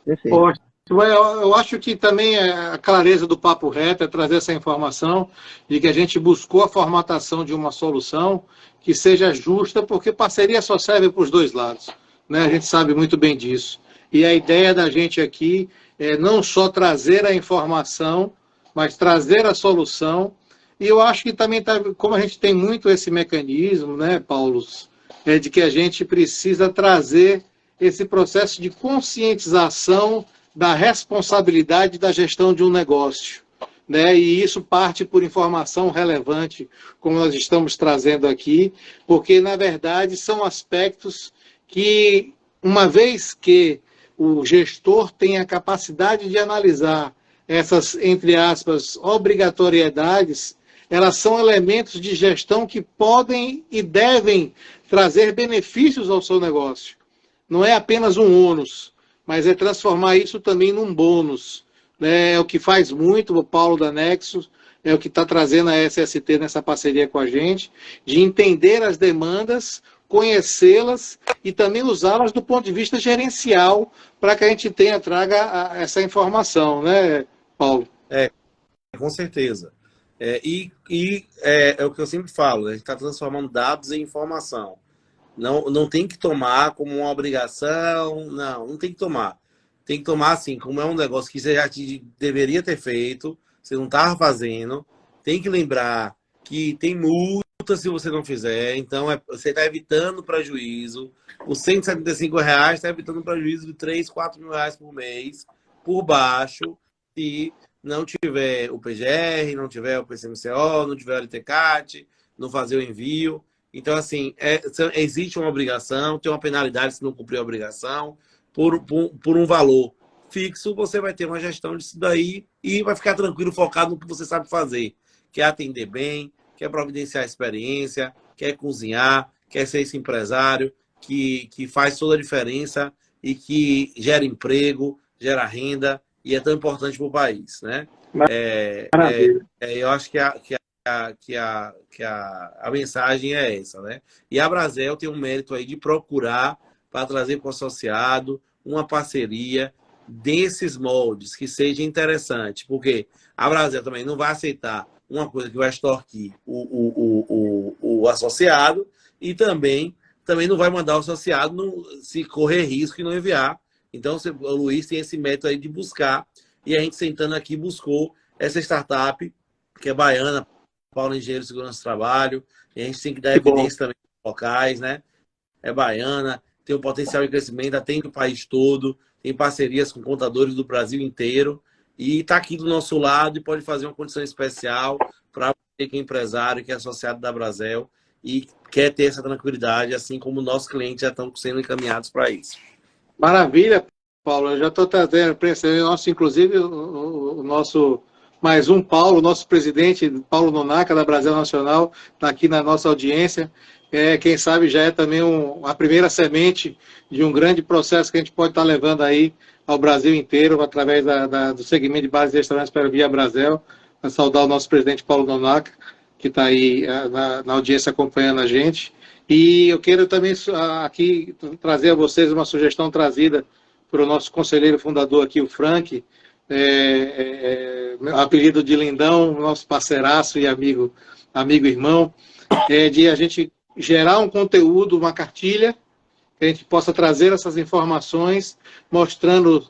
Perfeito. Eu acho que também a clareza do papo reto é trazer essa informação de que a gente buscou a formatação de uma solução que seja justa, porque parceria só serve para os dois lados, né? A gente sabe muito bem disso. E a ideia da gente aqui é não só trazer a informação, mas trazer a solução. E eu acho que também, como a gente tem muito esse mecanismo, né, Paulo, de que a gente precisa trazer esse processo de conscientização da responsabilidade da gestão de um negócio, né? E isso parte por informação relevante, como nós estamos trazendo aqui, porque, na verdade, são aspectos que, uma vez que o gestor tem a capacidade de analisar essas, entre aspas, obrigatoriedades, elas são elementos de gestão que podem e devem trazer benefícios ao seu negócio. Não é apenas um ônus, mas é transformar isso também num bônus. Né? É o que faz muito o Paulo da Nexus, é o que está trazendo a SST nessa parceria com a gente, de entender as demandas, conhecê-las e também usá-las do ponto de vista gerencial para que a gente traga essa informação, né, Paulo? Com certeza. É o que eu sempre falo, a gente está transformando dados em informação. Não tem que tomar como uma obrigação, não tem que tomar. Tem que tomar assim, como é um negócio que você já deveria ter feito, você não estava fazendo, tem que lembrar que tem multa se você não fizer, então você está evitando prejuízo. Os R$ 175 está evitando prejuízo de 3, 4 mil reais por mês, por baixo, se não tiver o PGR, não tiver o PCMCO, não tiver o LTCAT, não fazer o envio. Então, assim, existe uma obrigação, tem uma penalidade se não cumprir a obrigação. Por um valor fixo, você vai ter uma gestão disso daí e vai ficar tranquilo, focado no que você sabe fazer. quer atender bem, quer providenciar experiência, quer cozinhar, quer ser esse empresário que faz toda a diferença e que gera emprego, gera renda e é tão importante para o país, né? Maravilha. Eu acho que a mensagem é essa, né? E a Brasel tem um mérito aí de procurar para trazer para o associado uma parceria desses moldes que seja interessante, porque a Brasel também não vai aceitar uma coisa que vai extorquir o associado e também não vai mandar o associado se correr risco e não enviar. Então, o Luiz tem esse método aí de buscar, e a gente sentando aqui buscou essa startup, que é baiana, Paulo Engenheiro de Segurança do Trabalho, e a gente tem que dar evidência também locais, né? É baiana, tem um potencial de crescimento, atende o país todo, tem parcerias com contadores do Brasil inteiro, e está aqui do nosso lado e pode fazer uma condição especial para você que é empresário, que é associado da Brasel e quer ter essa tranquilidade, assim como nossos clientes já estão sendo encaminhados para isso. Maravilha, Paulo. Eu já estou trazendo para esse nosso, inclusive, o nosso mais um Paulo, nosso presidente, Paulo Nonaca, da Brasel Nacional, está aqui na nossa audiência. Quem sabe já é também a primeira semente de um grande processo que a gente pode estar levando aí ao Brasil inteiro, através do segmento de base de restaurantes para Via Brasel. Para saudar o nosso presidente Paulo Nonaca, que está aí na audiência acompanhando a gente. E eu quero também aqui trazer a vocês uma sugestão trazida para o nosso conselheiro fundador aqui, o Frank, apelido de Lindão, nosso parceiraço e amigo irmão, de a gente gerar um conteúdo, uma cartilha, que a gente possa trazer essas informações, mostrando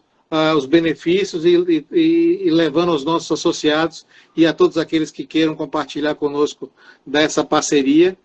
os benefícios e levando aos nossos associados e a todos aqueles que queiram compartilhar conosco dessa parceria,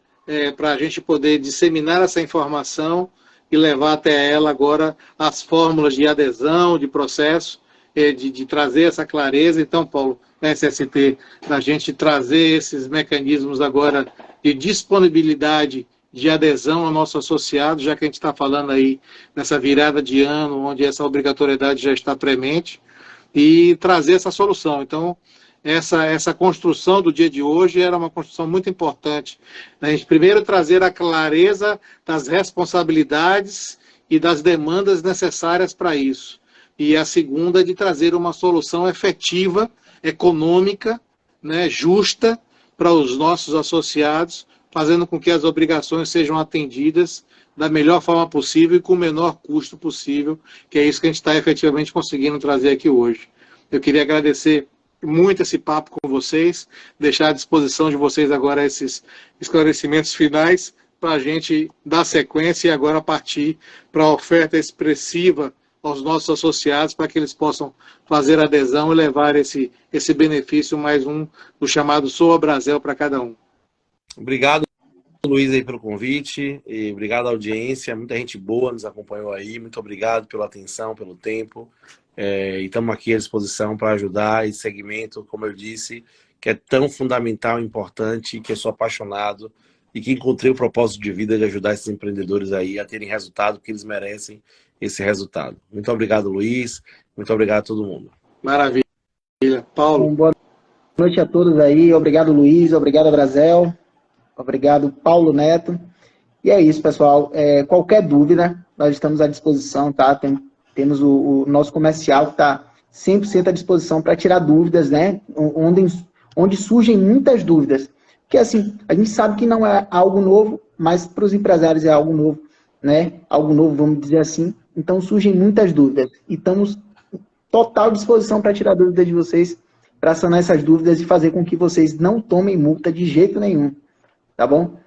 para a gente poder disseminar essa informação e levar até ela agora as fórmulas de adesão, de processo, de trazer essa clareza. Então, Paulo, na SST, da gente trazer esses mecanismos agora de disponibilidade de adesão ao nosso associado, já que a gente está falando aí nessa virada de ano, onde essa obrigatoriedade já está premente, e trazer essa solução. Então, essa construção do dia de hoje era uma construção muito importante. A gente primeiro trazer a clareza das responsabilidades e das demandas necessárias para isso. E a segunda de trazer uma solução efetiva, econômica, né, justa para os nossos associados, fazendo com que as obrigações sejam atendidas da melhor forma possível e com o menor custo possível, que é isso que a gente está efetivamente conseguindo trazer aqui hoje. Eu queria agradecer muito esse papo com vocês, deixar à disposição de vocês agora esses esclarecimentos finais para a gente dar sequência e agora partir para a oferta expressiva aos nossos associados para que eles possam fazer adesão e levar esse benefício mais um do chamado Sou a Brasel para cada um. Obrigado, Luiz, aí pelo convite e obrigado à audiência, muita gente boa nos acompanhou aí, muito obrigado pela atenção, pelo tempo. E estamos aqui à disposição para ajudar esse segmento, como eu disse, que é tão fundamental e importante, que eu sou apaixonado e que encontrei o propósito de vida de ajudar esses empreendedores aí a terem resultado, que eles merecem esse resultado. Muito obrigado, Luiz. Muito obrigado a todo mundo. Maravilha. Paulo. Boa noite a todos aí. Obrigado, Luiz. Obrigado, Brasel. Obrigado, Paulo Neto. E é isso, pessoal. Qualquer dúvida, nós estamos à disposição, tá? Temos o nosso comercial que está 100% à disposição para tirar dúvidas, né? Onde surgem muitas dúvidas. Porque, assim, a gente sabe que não é algo novo, mas para os empresários é algo novo, né? Algo novo, vamos dizer assim. Então, surgem muitas dúvidas. E estamos total disposição para tirar dúvidas de vocês, para sanar essas dúvidas e fazer com que vocês não tomem multa de jeito nenhum. Tá bom?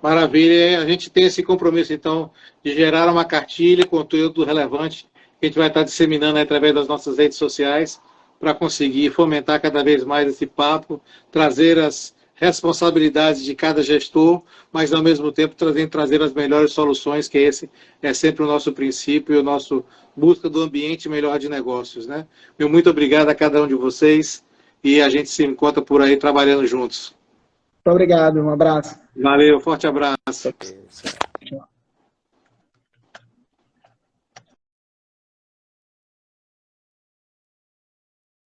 Maravilha. A gente tem esse compromisso, então, de gerar uma cartilha, conteúdo relevante, que a gente vai estar disseminando através das nossas redes sociais, para conseguir fomentar cada vez mais esse papo, trazer as responsabilidades de cada gestor, mas, ao mesmo tempo, trazer as melhores soluções, que esse é sempre o nosso princípio e o nosso busca do ambiente melhor de negócios, né? Meu muito obrigado a cada um de vocês e a gente se encontra por aí trabalhando juntos. Muito obrigado, um abraço. Valeu, forte abraço.